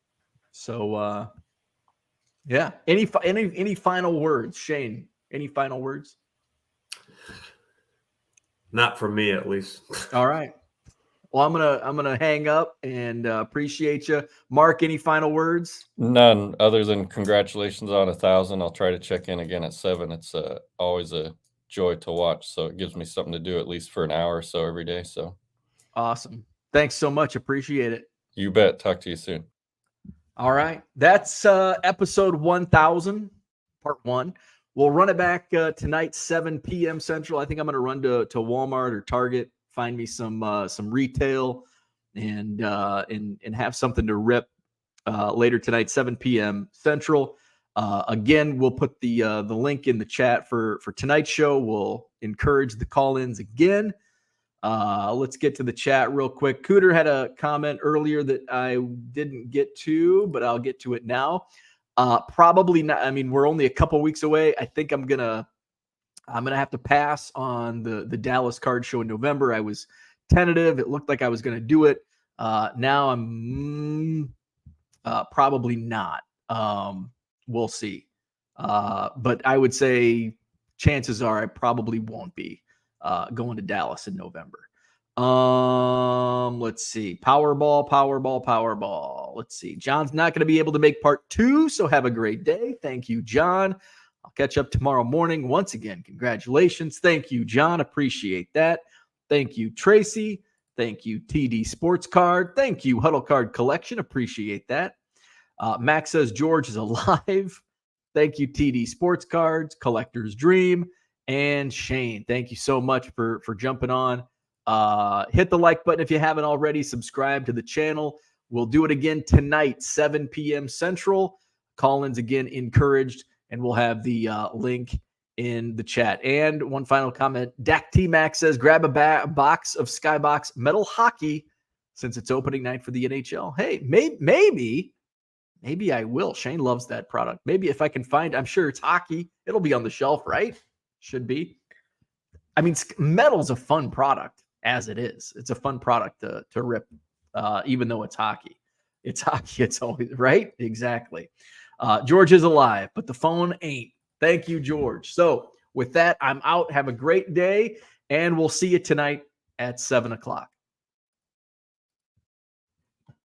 So, yeah. Any final words, Shane? Any final words? Not from me, at least. All right. Well, I'm gonna hang up and appreciate you, Mark. Any final words? None, other than congratulations on 1,000. I'll try to check in again at 7. It's always a joy to watch, so it gives me something to do at least for an hour or so every day. So awesome. Thanks so much. Appreciate it. You bet. Talk to you soon. All right. That's episode 1000, part 1. We'll run it back tonight, 7 p.m. Central. I think I'm going to run to Walmart or Target, find me some retail, and have something to rip later tonight, 7 p.m. Central. Again, we'll put the link in the chat for tonight's show. We'll encourage the call-ins again. Let's get to the chat real quick. Cooter had a comment earlier that I didn't get to, but I'll get to it now. Probably not. I mean, we're only a couple weeks away. I think I'm gonna have to pass on the Dallas card show in November. I was tentative. It looked like I was gonna do it. Now I'm probably not. We'll see. But I would say chances are I probably won't be going to Dallas in November. Let's see. Powerball. Let's see. John's not going to be able to make part 2, so have a great day. Thank you, John. I'll catch up tomorrow morning. Once again, congratulations. Thank you, John. Appreciate that. Thank you, Tracy. Thank you, TD Sports Card. Thank you, Huddle Card Collection. Appreciate that. Max says George is alive. Thank you, TD Sports Cards, Collector's Dream, and Shane. Thank you so much for jumping on. Hit the like button if you haven't already. Subscribe to the channel. We'll do it again tonight, 7 p.m. Central. Call-ins again encouraged, and we'll have the link in the chat. And one final comment. Dak T-Max says, grab a box of Skybox Metal Hockey since it's opening night for the NHL. Hey, maybe I will. Shane loves that product. Maybe if I can find, I'm sure it's hockey. It'll be on the shelf, right? Should be. I mean, metal's a fun product as it is. It's a fun product to rip, even though it's hockey. It's hockey. It's always, right? Exactly. George is alive, but the phone ain't. Thank you, George. So with that, I'm out. Have a great day, and we'll see you tonight at 7 o'clock.